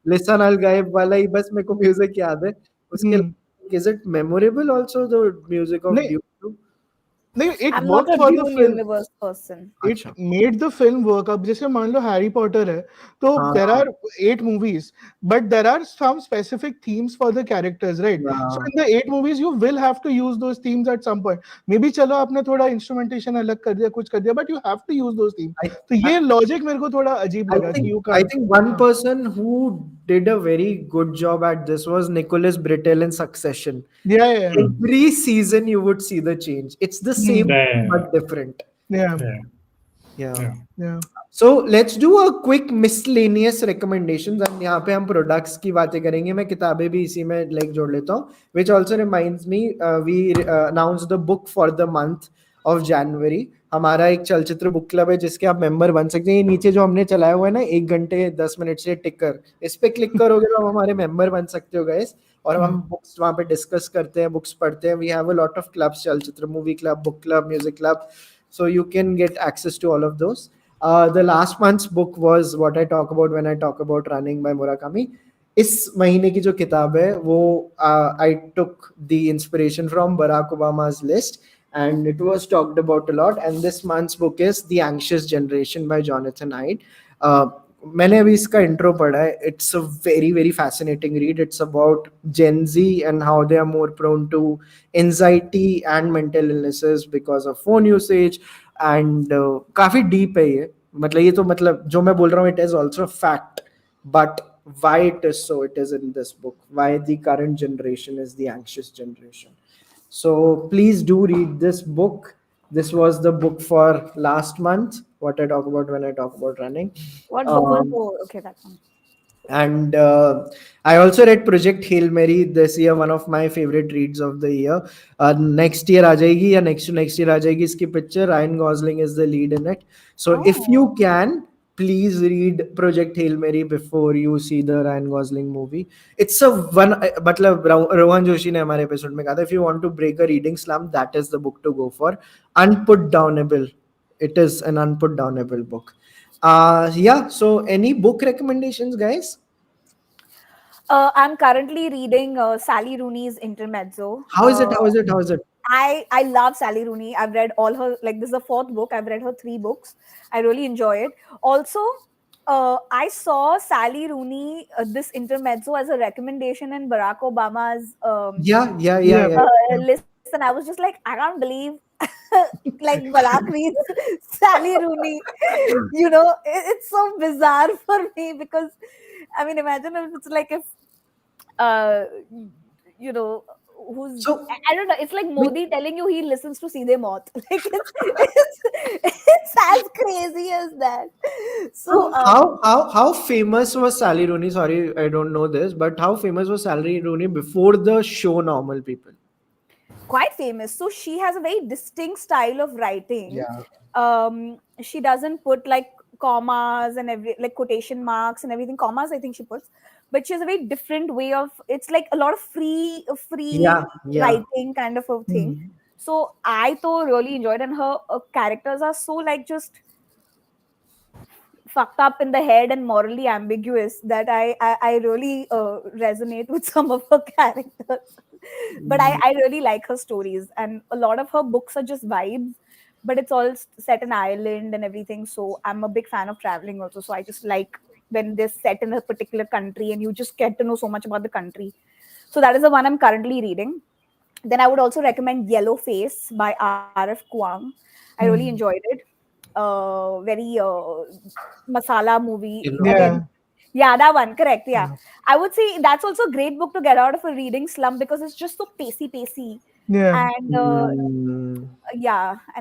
Listen I'll गायब वाला ही बस मेरे को म्यूजिक याद है. उसके is it memorable also, the music of Dune 2? I'm not a Dune universe person. It made the film work. अब जैसे मान लो हैरी पॉटर है तो there are 8 movies, but there are some specific themes for the characters, right? So in the 8 movies you will have to use those themes at some point. Maybe चलो आपने थोड़ा instrumentation अलग कर दिया, कुछ कर दिया, but you have to use those themes. तो ये logic मेरे को थोड़ा अजीब लगा कि you I think one person who did a very good job at this was Nicholas Britell in Succession. Yeah. Every season you would see the change. It's the same but different. Yeah. So let's do a quick miscellaneous recommendations, and यहाँ पे हम products की बातें करेंगे. मैं किताबें भी इसी में like जोड़ लेता हूँ. Which also reminds me, we announced the book for the month of January हमारा एक चलचित्र बुक क्लब है जिसके आप मेंबर बन सकते हैं। ये नीचे जो हमने चलाया हुआ है ना 1 घंटे 10 मिनट से टिकर, इस पे क्लिक करोगे तो आप हमारे मेंबर बन सकते हो गाइस। और हम बुक्स वहाँ पे डिस्कस करते हैं, बुक्स पढ़ते हैं। We have a lot of clubs, Chalchitra movie club, book club, music club, so you can get access to all of those. The last month's book was what I talk about when I talk about Running by Murakami. इस महीने की जो किताब है वो I took the inspiration from Barack Obama's list and it was talked about a lot. And this month's book is The Anxious Generation by Jonathan Haidt. मैंने अभी इसका इंट्रो पढ़ा है. It's a very very fascinating read. It's about Gen Z and how they are more prone to anxiety and mental illnesses because of phone usage. And काफी deep है ये. मतलब ये तो मतलब जो मैं बोल रहा हूँ it is also a fact, but why it is so, it is in this book, why the current generation is the anxious generation. So please do read this book. This was the book for last month, what I talk about when I talk about running. What book was okay, that one. And I also read Project Hail Mary this year, one of my favorite reads of the year. Next year aa jayegi ya next to next year aa jayegi iski picture. Ryan Gosling is the lead in it. So if you can, please read Project Hail Mary before you see the Ryan Gosling movie. It's a one, मतलब रोहन जोशी ने हमारे episode में कहा था, if you want to break a reading slump, that is the book to go for. Unputdownable. It is an unputdownable book. Yeah, so any book recommendations, guys? I'm currently reading Sally Rooney's Intermezzo. How is it? I love Sally Rooney. I've read all her, like, this is the 4th book. I've read her 3 books. I really enjoy it. Also, I saw Sally Rooney, this Intermezzo, as a recommendation in Barack Obama's list. And I was just like, I can't believe like Barack reads Sally Rooney. You know, it's so bizarre for me because, I mean, imagine if it's like if, you know, who's, so, I don't know, it's like Modi telling you he listens to Seedhe Maut. Like it's as crazy as that. So how famous was Sally Rooney? Sorry, I don't know this, but how famous was Sally Rooney before the show Normal People? Quite famous. So she has a very distinct style of writing. She doesn't put like commas and like quotation marks and everything. Commas I think she puts, but she has a very different way of, it's like a lot of free writing kind of a thing. So I though really enjoyed, and her characters are so like just fucked up in the head and morally ambiguous that I really resonate with some of her characters. But I really like her stories, and a lot of her books are just vibes, but it's all set in Ireland and everything. So I'm a big fan of traveling also. So I just like when they're set in a particular country and you just get to know so much about the country. So that is the one I'm currently reading. Then I would also recommend Yellow Face by R.F. Kuang. I really enjoyed it. Very masala movie. Yeah, that one, correct. Yeah. I would say that's also a great book to get out of a reading slump because it's just so pacey. And and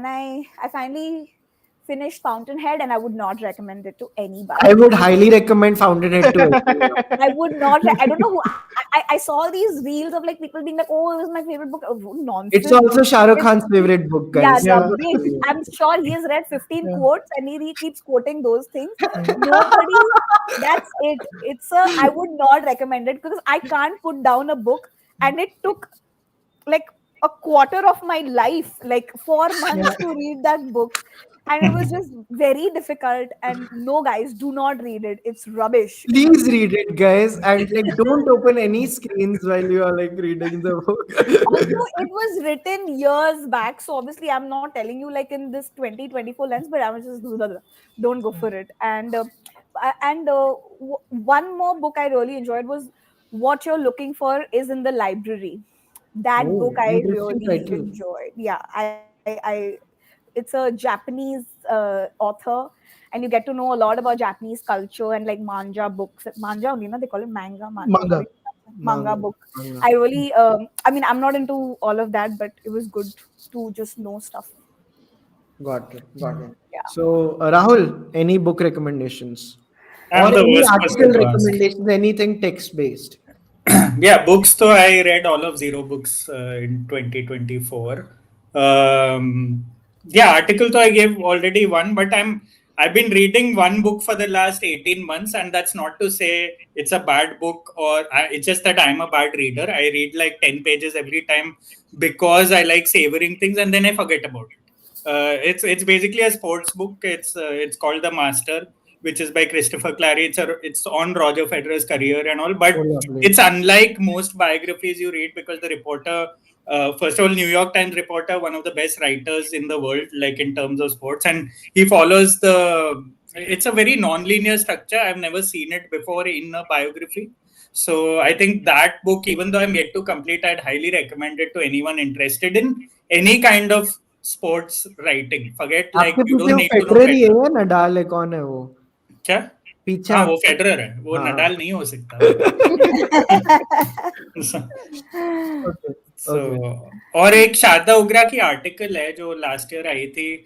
I finally finished Fountainhead, and I would not recommend it to anybody. I would highly recommend Fountainhead to everyone. I would not. I don't know who. I saw these reels of like people being like, "Oh, it was my favorite book." Oh, nonsense. It's also Shah Rukh Khan's favorite book, guys. I'm sure he has read 15 quotes and he keeps quoting those things. Nobody. That's it. I would not recommend it because I can't put down a book, and it took like a quarter of my life, like 4 months to read that book. And it was just very difficult. And no, guys, do not read it. It's rubbish. Please read it, guys, and like don't open any screens while you are like reading the book. Also, it was written years back, so obviously I'm not telling you like in this 2024 lens, but I was just don't go for it. And one more book I really enjoyed was What You're Looking For Is in the Library. That book I really enjoyed. Yeah, I it's a Japanese author, and you get to know a lot about Japanese culture and like manga books. Manga only, no? They call it manga book. I really, I mean, I'm not into all of that, but it was good to just know stuff. Got it. Yeah. So, Rahul, any book recommendations? Or any article recommendations, anything text-based? Yeah, books. So I read all of 0 books in 2024. Yeah, article so I gave already one, but I've been reading one book for the last 18 months, and that's not to say it's a bad book it's just that I'm a bad reader. I read like 10 pages every time because I like savoring things and then I forget about it. It's basically a sports book. It's called The Master, which is by Christopher Clary. It's on Roger Federer's career and all, but Oh, lovely. it's unlike most biographies you read because the reporter, first of all, New York Times reporter, one of the best writers in the world, like in terms of sports, and he follows the. It's a very non-linear structure. I've never seen it before in a biography. So I think that book, even though I'm yet to complete, I'd highly recommend it to anyone interested in any kind of sports writing. Forget like आपके you पीछे don't वो need to know Federer ही है Federer. या Nadal है, कौन है वो क्या? पीछे हाँ, वो आपके? फेडरर है, वो हाँ. नडाल नहीं हो सकता भाई. Okay, So, okay. और एक शारदा उग्रा की आर्टिकल है जो लास्ट ईयर आई थी,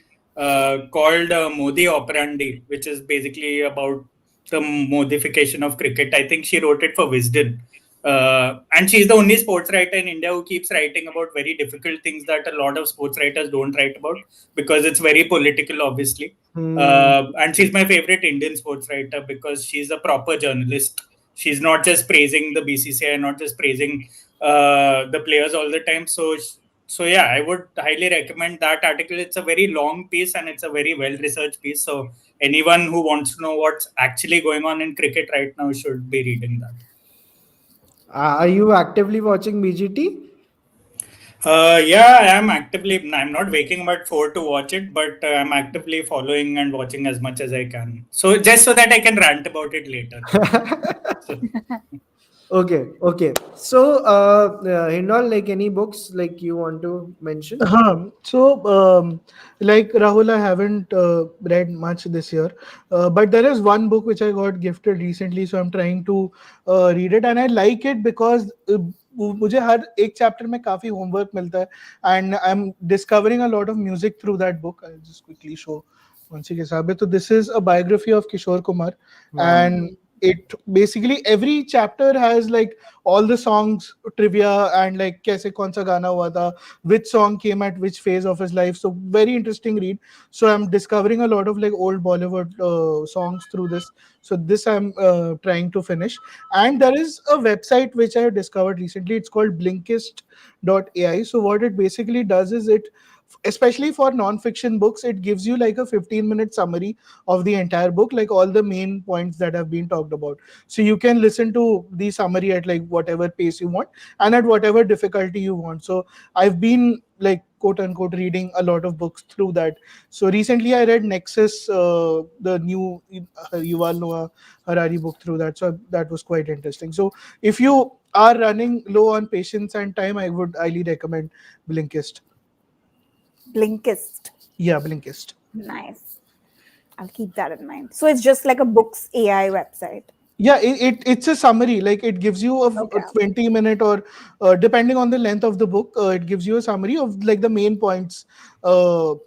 called Modi Operandi, which is basically about the modification of cricket. I think she wrote it for Wisden. And she's the only sports writer in India who keeps writing about very difficult things that a lot of sports writers don't write about because it's very political, obviously. And she's my favorite Indian sports writer because she's a proper journalist. She's not just praising the BCCI, not just praising the players all the time. So yeah, I would highly recommend that article. It's a very long piece and it's a very well researched piece. So anyone who wants to know what's actually going on in cricket right now should be reading that. Are you actively watching BGT? Yeah, I am actively. I'm not waking up at 4 to watch it, but I'm actively following and watching as much as I can. So just so that I can rant about it later. So, Okay. So, Hindol, like any books like you want to mention? So, like Rahul, I haven't read much this year, but there is one book which I got gifted recently, so I'm trying to read it, and I like it because मुझे हर एक chapter में काफी homework मिलता है, and I'm discovering a lot of music through that book. I'll just quickly show once के हिसाब में. So this is a biography of Kishore Kumar, Wow. and it basically every chapter has like all the songs trivia and like कैसे कौन सा गाना हुआ था, which song came at which phase of his life. So very interesting read. So I'm discovering a lot of like old Bollywood songs through this. So this I'm trying to finish. And there is a website which I discovered recently. It's called Blinkist.ai. So what it basically does is it, especially for non-fiction books, it gives you like a 15-minute summary of the entire book, like all the main points that have been talked about. So you can listen to the summary at like whatever pace you want and at whatever difficulty you want. So I've been like quote unquote reading a lot of books through that. So recently I read Nexus, the new Yuval Noah Harari book through that. So that was quite interesting. So if you are running low on patience and time, I would highly recommend Blinkist. Blinkist. Yeah, Blinkist. Nice. I'll keep that in mind. So it's just like a books AI website. Yeah, it's a summary. Like it gives you a 20-minute or depending on the length of the book, it gives you a summary of like the main points of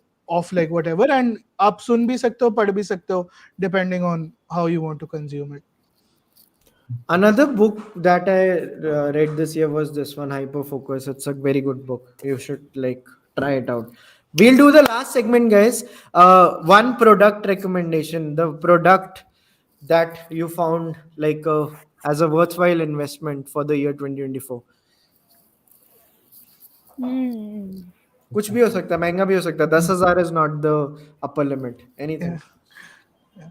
like whatever. And आप सुन भी सकते हो, पढ़ भी सकते हो, depending on how you want to consume it. Another book that I read this year was this one, Hyperfocus. It's a very good book. You should like try it out. We'll do the last segment, guys. One product recommendation. The product that you found like as a worthwhile investment for the year 2024. कुछ भी हो सकता है, महंगा भी हो सकता है. 10,000 is not the upper limit. Anything. Yeah.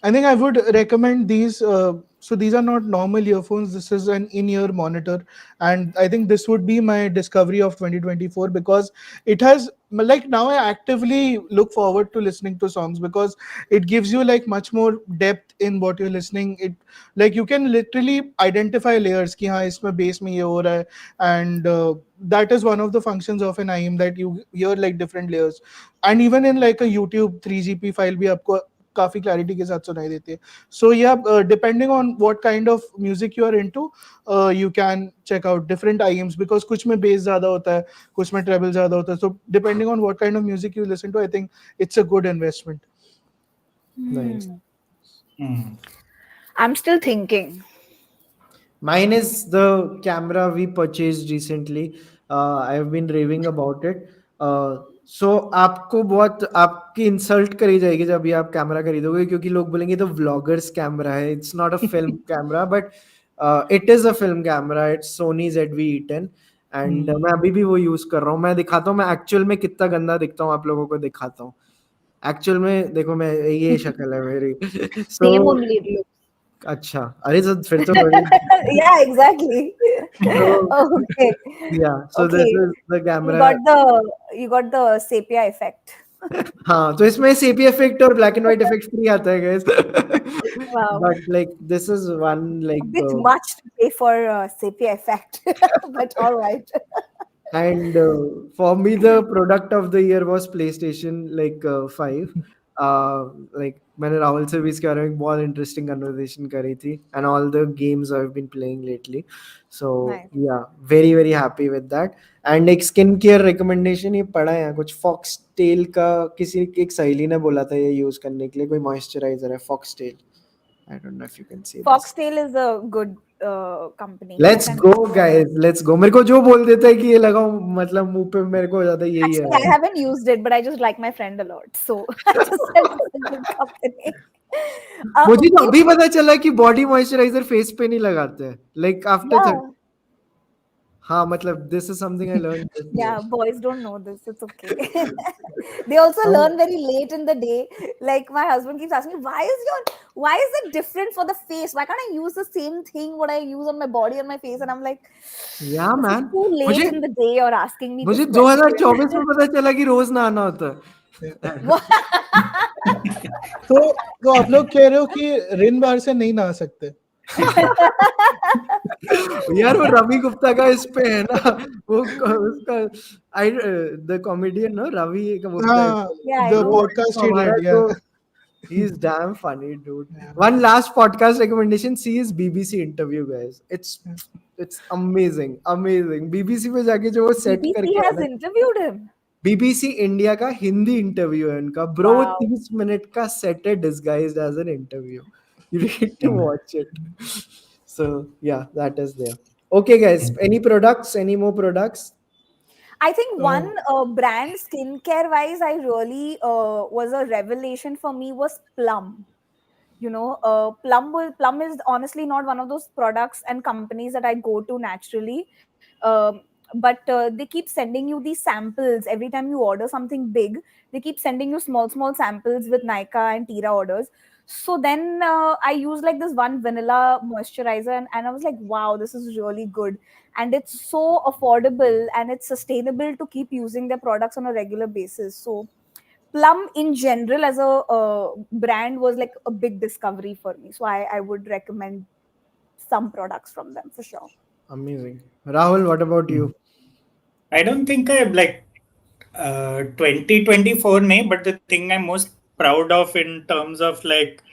I think I would recommend these. So these are not normal earphones. This is an in-ear monitor, and I think this would be my discovery of 2024 because it has like now I actively look forward to listening to songs because it gives you like much more depth in what you're listening. It like you can literally identify layers. कि हाँ इसमें bass में ये हो रहा है, and that is one of the functions of an IM that you hear like different layers, and even in like a YouTube 3GP file भी आपको काफी क्लैरिटी के साथ सुनाई देती है. So yeah depending on what kind of music you are into, you can check out different IEMs because कुछ में बेस ज्यादा होता है, कुछ में ट्रेबल ज्यादा होता है. So depending on what kind of music you listen to, I think it's a good investment. Nice. I'm still thinking. Mine is the camera we purchased recently. I've been raving about it. सो आपको बहुत आपकी insult करी जाएगी जब ये आप camera खरीदोगे, क्योंकि लोग बोलेंगे तो व्लॉगर्स कैमरा है, it's not a film camera, but it is a film camera, it's Sony ZV-E10 and मैं अभी भी वो यूज कर रहा हूँ। मैं दिखाता हूँ मैं एक्चुअल में कितना गंदा दिखता हूँ, आप लोगों को दिखाता हूँ। एक्चुअल में देखो, मैं ये शक्ल है मेरी। सो Same only it looks. अच्छा, अरे तो फिर तो बड़ी Yeah, exactly. so Okay. yeah, so this Okay. is the You camera. got the sepia effect. हाँ, तो इसमें सेपी इफेक्ट और black and white effect free आता है guys. Wow. But like this is one A like bit much to pay for sepia effect, but all right. and for me the product of the year was PlayStation 5. Like मैंने राहुल से भी इसके बारे में बहुत interesting conversation करी थी and all the games I've been playing lately. So Nice. yeah, very very happy with that. And एक स्किन केयर रिकमेंडेशन ये पढ़ा है कुछ, फॉक्स टेल का, किसी एक सहेली ने बोला था ये यूज करने के लिए, कोई मॉइस्चराइजर है Foxtale. I don't know if you can see this. Foxtail is a good company. Let's go guys, let's go। मेरे को जो बोल देता है कि ये लगाओ, मतलब मुंह पे मेरे को हो जाता है यही Actually, I है। haven't used it, but I just like my friend a lot, so I just said it's a good company. मुझे तो Okay. अभी पता चला कि बॉडी मॉइस्चराइजर फेस पे नहीं लगाते हैं, लाइक आफ्टर Yeah. हाँ, मतलब this is something I learn this Yeah, year. boys don't know this. It's okay. They also learn very late in the day. Like my husband keeps asking me, why is it different for the face? Why can't I use the same thing what I use on my body and my face? And I'm like, या this is man, too late मुझे in the day you're asking me मुझे this question. 2024 में पता चला कि रोज नहाना होता है। तो आप लोग कह रहे हो कि रिन बार से नहीं नहा सकते? यार वो रवि गुप्ता का इस पे है ना, वो उसका I the comedian know Ravi Gupta, हाँ, Yeah, I the know. podcast he हमारा did, जो yeah. he's damn funny dude। Yeah. One last podcast recommendation, see his BBC interview guys, it's amazing amazing। BBC पे जाके जो वो सेट BBC करके आया has ना, interviewed him. BBC इंडिया का हिंदी इंटरव्यू है उनका ब्रो, Wow. 30 मिनट का सेट है disguised as an interview, you need to watch it। So yeah, that is there। Okay guys, any products, any more products? I think one brand skincare wise, I really was a revelation for me was Plum. Plum is honestly not one of those products and companies that I go to naturally. Um, but they keep sending you these samples every time you order something big. They keep sending you small samples with Nykaa and Tira orders. So then I use like this one vanilla moisturizer, and I was like, wow, this is really good, and it's so affordable and it's sustainable to keep using their products on a regular basis. So Plum in general as a brand was like a big discovery for me. So I would recommend some products from them for sure. Amazing। Rahul, what about you? I don't think I like 2024 nay, but the thing I'm most proud of in terms of like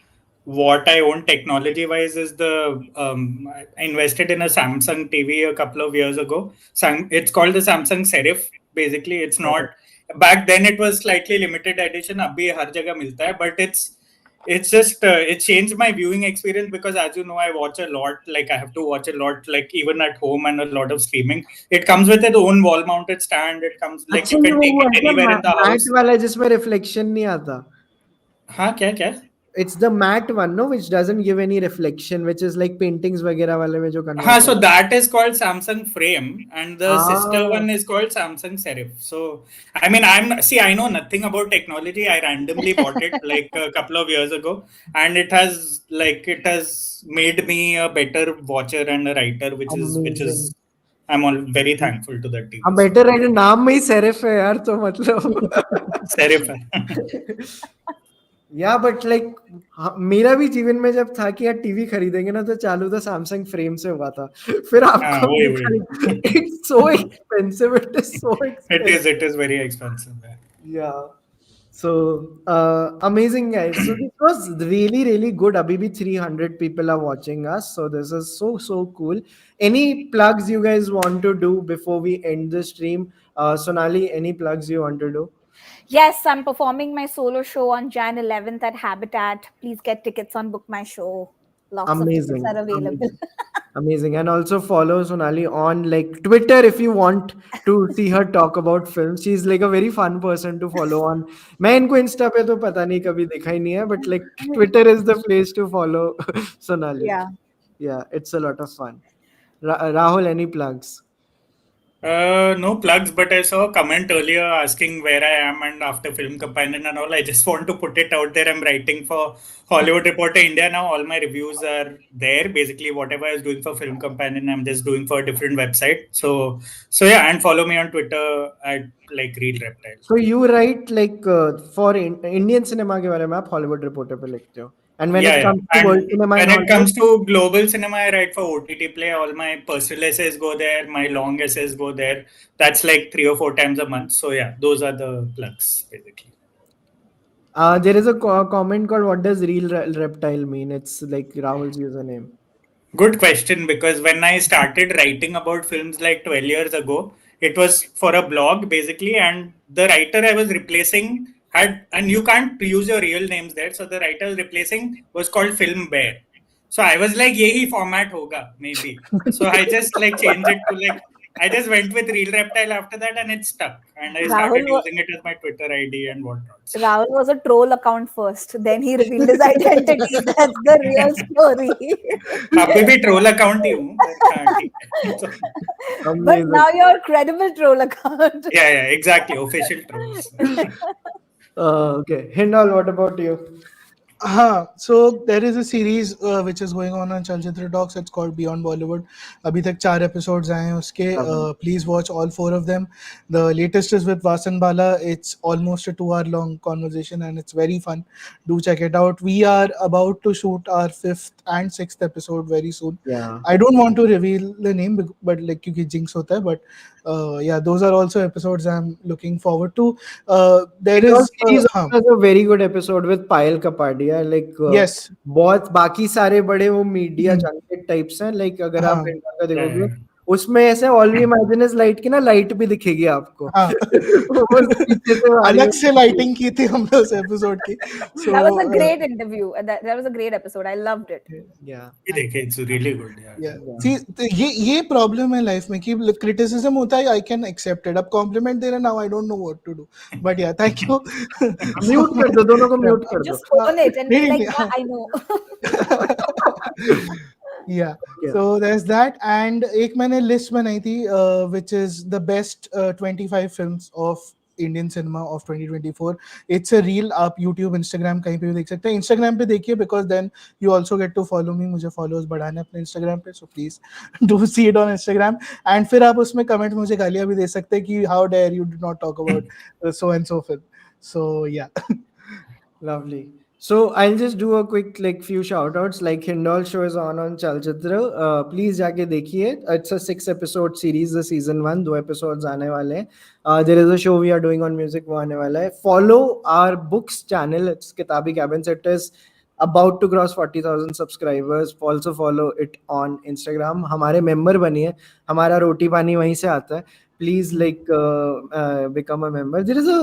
what I own technology wise is the I invested in a Samsung TV a couple of years ago. It's called the Samsung Serif. Basically, it's not back then it was slightly limited edition. Abhi har jagah milta hai, but it's just it changed my viewing experience because as you know I watch a lot, like I have to watch a lot, like even at home, and a lot of streaming. It comes with its own wall mounted stand. It comes like अच्छा, you ये can take वो it है क्या anywhere in the mat house. वाला जिसमें reflection नहीं आता? हाँ क्या It's the matte one, no, which doesn't give any reflection, which is like paintings वगैरह वाले में जो convert So करता that is called Samsung Frame, and the sister है। one is called Samsung Serif. So I mean, I know nothing about technology. I randomly bought it like a couple of years ago, and it has made me a better watcher and a writer, which is Amazing। I'm all very thankful to that हाँ, TV. So better writer नाम में ही serif है यार, तो मतलब Serif. या but like मेरा भी जीवन में जब था कि यार टीवी खरीदेंगे ना, तो चालू था सैमसंग फ्रेम से हुआ था। फिर हाँ आपको वही it's so expensive, it is so expensive. it is very expensive. Yeah। So amazing guys, so this was really really good। abhi bhi 300 people are watching us, so this is so cool। Any plugs you guys want to do before we end the stream? Sonali, any plugs you want to do? Yes, I'm performing my solo show on Jan 11th at Habitat. Please get tickets on Book My Show. Lots of tickets Amazing, are available. amazing, Amazing. And also follow Sonali on like Twitter if you want to see her talk about films. She's like a very fun person to follow on. मैं इनको Insta पे तो पता नहीं कभी देखा ही नहीं है, but like Twitter is the place to follow Sonali. Yeah. Yeah, it's a lot of fun. Rahul, any plugs? No plugs, but I saw a comment earlier asking where I am and after Film Companion and all. I just want to put it out there. I'm writing for Hollywood Reporter India now. All my reviews are there. Basically, whatever I was doing for Film Companion, I'm just doing for a different website. So yeah, and follow me on Twitter at like Real Reptile. So you write like for Indian cinema के बारे में आप Hollywood Reporter पे लिखते हो. And when it comes to world cinema when and it Hollywood, comes to global cinema, I write for OTT Play. All my personal essays go there. My long essays go there. That's like 3 or 4 times a month. So yeah, those are the plugs basically. there is a comment called "What does real reptile mean?" It's like Rahul's username. Good question, because when I started writing about films like 12 years ago, it was for a blog basically, and the writer I was replacing had, and you can't use your real names there, so the writer I was replacing was called Film Bear. So I was like, yehi format hoga, maybe. So I just like changed it to like, I just went with Real Reptile after that and it stuck. And I started using it as my Twitter ID and whatnot. Rahul was a troll account first. Then he revealed his identity. That's the real story. अभी भी troll account ही हूँ, but But now you're a credible troll account. Yeah, exactly. Official trolls. Okay. Hindol, what about you? So there is a series which is going on Chalchitra Talks. It's called Beyond Bollywood. अभी तक 4 episodes आए हैं उसके. Please watch all 4 of them. The latest is with Vasan Bala. It's almost a 2-hour long conversation and it's very fun. Do check it out. We are about to shoot our 5th and 6th episode very soon. Yeah. I don't want to reveal the name, but like क्योंकि jinx होता है. But yeah, those are also episodes I'm looking forward to. There is a very good episode with Payal Kapadia. Like yes, बहुत बाकी सारे बड़े वो media junket types हैं. Like अगर आप इंडिया का देखोगे उसमें ऐसे all we imagine is light की ना लाइट भी दिखेगी आपको. अलग से लाइटिंग की थी हमने उस एपिसोड की. So that was a great interview. That was a great episode. I loved it. Yeah. It's really good. Yeah. See, ये प्रॉब्लम है लाइफ में कि क्रिटिसिज्म होता है. I can accept it. अब कॉम्प्लीमेंट दे रहे now I don't know what to do. But yeah, thank you. Mute कर दो, दोनों को म्यूट कर दो. Just own it and be like, yeah, I know. Yeah. So there's that, and एक मैंने list बनाई थी which is the best 25 films of Indian cinema of 2024. It's a reel. आप YouTube, Instagram कहीं पे भी देख सकते हैं. Instagram पे देखिए because then you also get to follow me. मुझे followers बढ़ाने अपने Instagram पे, so please do see it on Instagram. And फिर आप उसमें comment मुझे गालियाँ भी दे सकते हैं कि how dare you do not talk about so and so film. So yeah. Lovely. So I'll just do a quick like few shout outs. Like Hindol show is on Chalchitra. Please जाके देखिए. It's a 6 episode series. The season 1 2 episodes आने वाले हैं. There is a show we are doing on music वो आने वाला है. Follow our books channel. It's Kitabi Cabins. It is about to cross 40,000 subscribers. Also follow it on Instagram. हमारे member बनिए. हमारा रोटी पानी वहीं से आता है. Please like become a member. There is a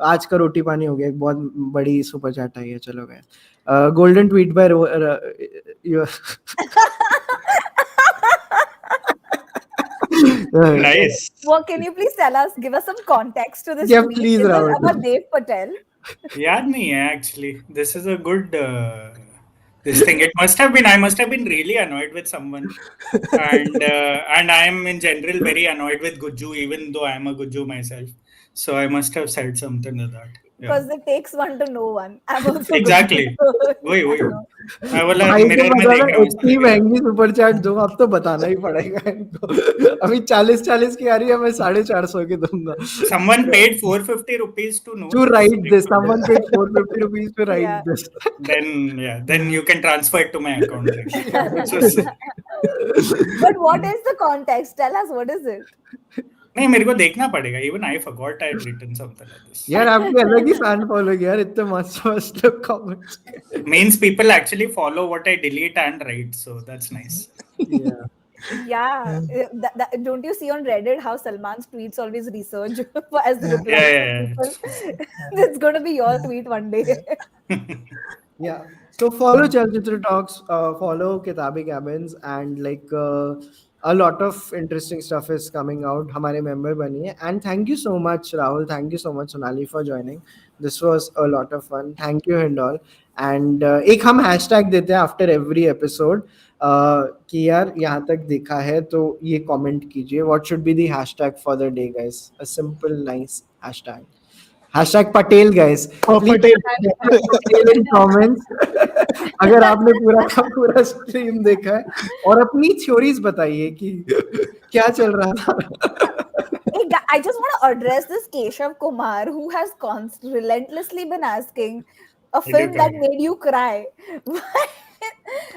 आज का रोटी पानी हो गया. एक बहुत बड़ी सुपर चैट आई है. चलो गए. Golden tweet bye Nice. Well, can you please tell us, give us some context to this? Yeah, tweet? please, Is it Rahul. about Dev Patel? याद नहीं है actually. This is a good this thing. I must have been really annoyed with someone, and I am in general very annoyed with Gujju, even though I am a Gujju myself. So I must have said something to that. Because it takes one to know one. I'm also Exactly. वही मैं बोला भाई mirror में देख रहा हूँ. इतनी महंगी सुपर चैट दो. अब तो बताना ही पड़ेगा इनको. अभी 40 की आ रही है. मैं 450 की दूंगा. Someone paid 450 rupees to know. To write this. Someone paid 450 rupees to write this. Then you can transfer it to my account. But what is the context? Tell us, what is it? नहीं मेरे को देखना पड़ेगा. Even I forgot I had written something like this. यार आपके अलग ही fan following यार. इतने मस्त comments. Means people actually follow what I delete and write, so that's nice. Yeah. Don't you see on Reddit how Salman's tweets always research as the reply Yeah. people? It's going to be your tweet one day. Yeah. So follow Chalchitra Talks, follow Kitabi Cabins, and like a lot of interesting stuff is coming out. हमारे member बनिए. And thank you so much, Rahul. Thank you so much, Sonali, for joining. This was a lot of fun. Thank you, Hindol. And एक हम hashtag देते हैं after every episode. कि यार यहाँ तक देखा है तो ये comment कीजिए. What should be the hashtag for the day, guys? A simple, nice hashtag. Hashtag Patel, guys. Please Patel. Patel in comments. अगर आपने पूरा का पूरा स्ट्रीम देखा है और अपनी थ्योरीज बताइए कि क्या चल रहा था. Hey, I just want to address this Keshav Kumar who has relentlessly been asking a Did you film that cry? made you cry.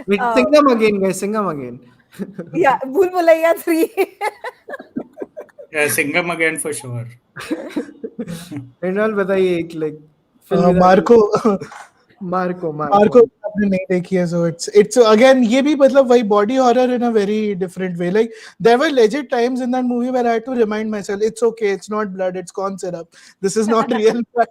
Wait, sing them again, guys. Sing them again. Yeah, Bhool Bhulaiya 3. Yeah, Singham again for sure. Hindol बताइए एक like Marco Marco आपने नहीं देखी है, so it's again ये भी मतलब वही body horror in a very different way. Like there were legit times in that movie where I had to remind myself it's okay, it's not blood, it's corn syrup, this is not real blood.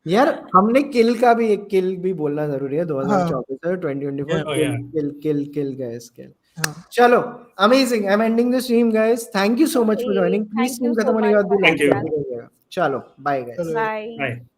यार हमने किल का भी एक किल भी बोलना जरूरी है. 2024 है 2024 Oh, yeah. किल guys kill. चलो amazing. I'm ending the stream, guys. Thank you so much for Okay, joining. Please thank you stream so खत्म होने के much बाद भी for like having करते रहिएगा. चलो bye guys. Bye. Bye.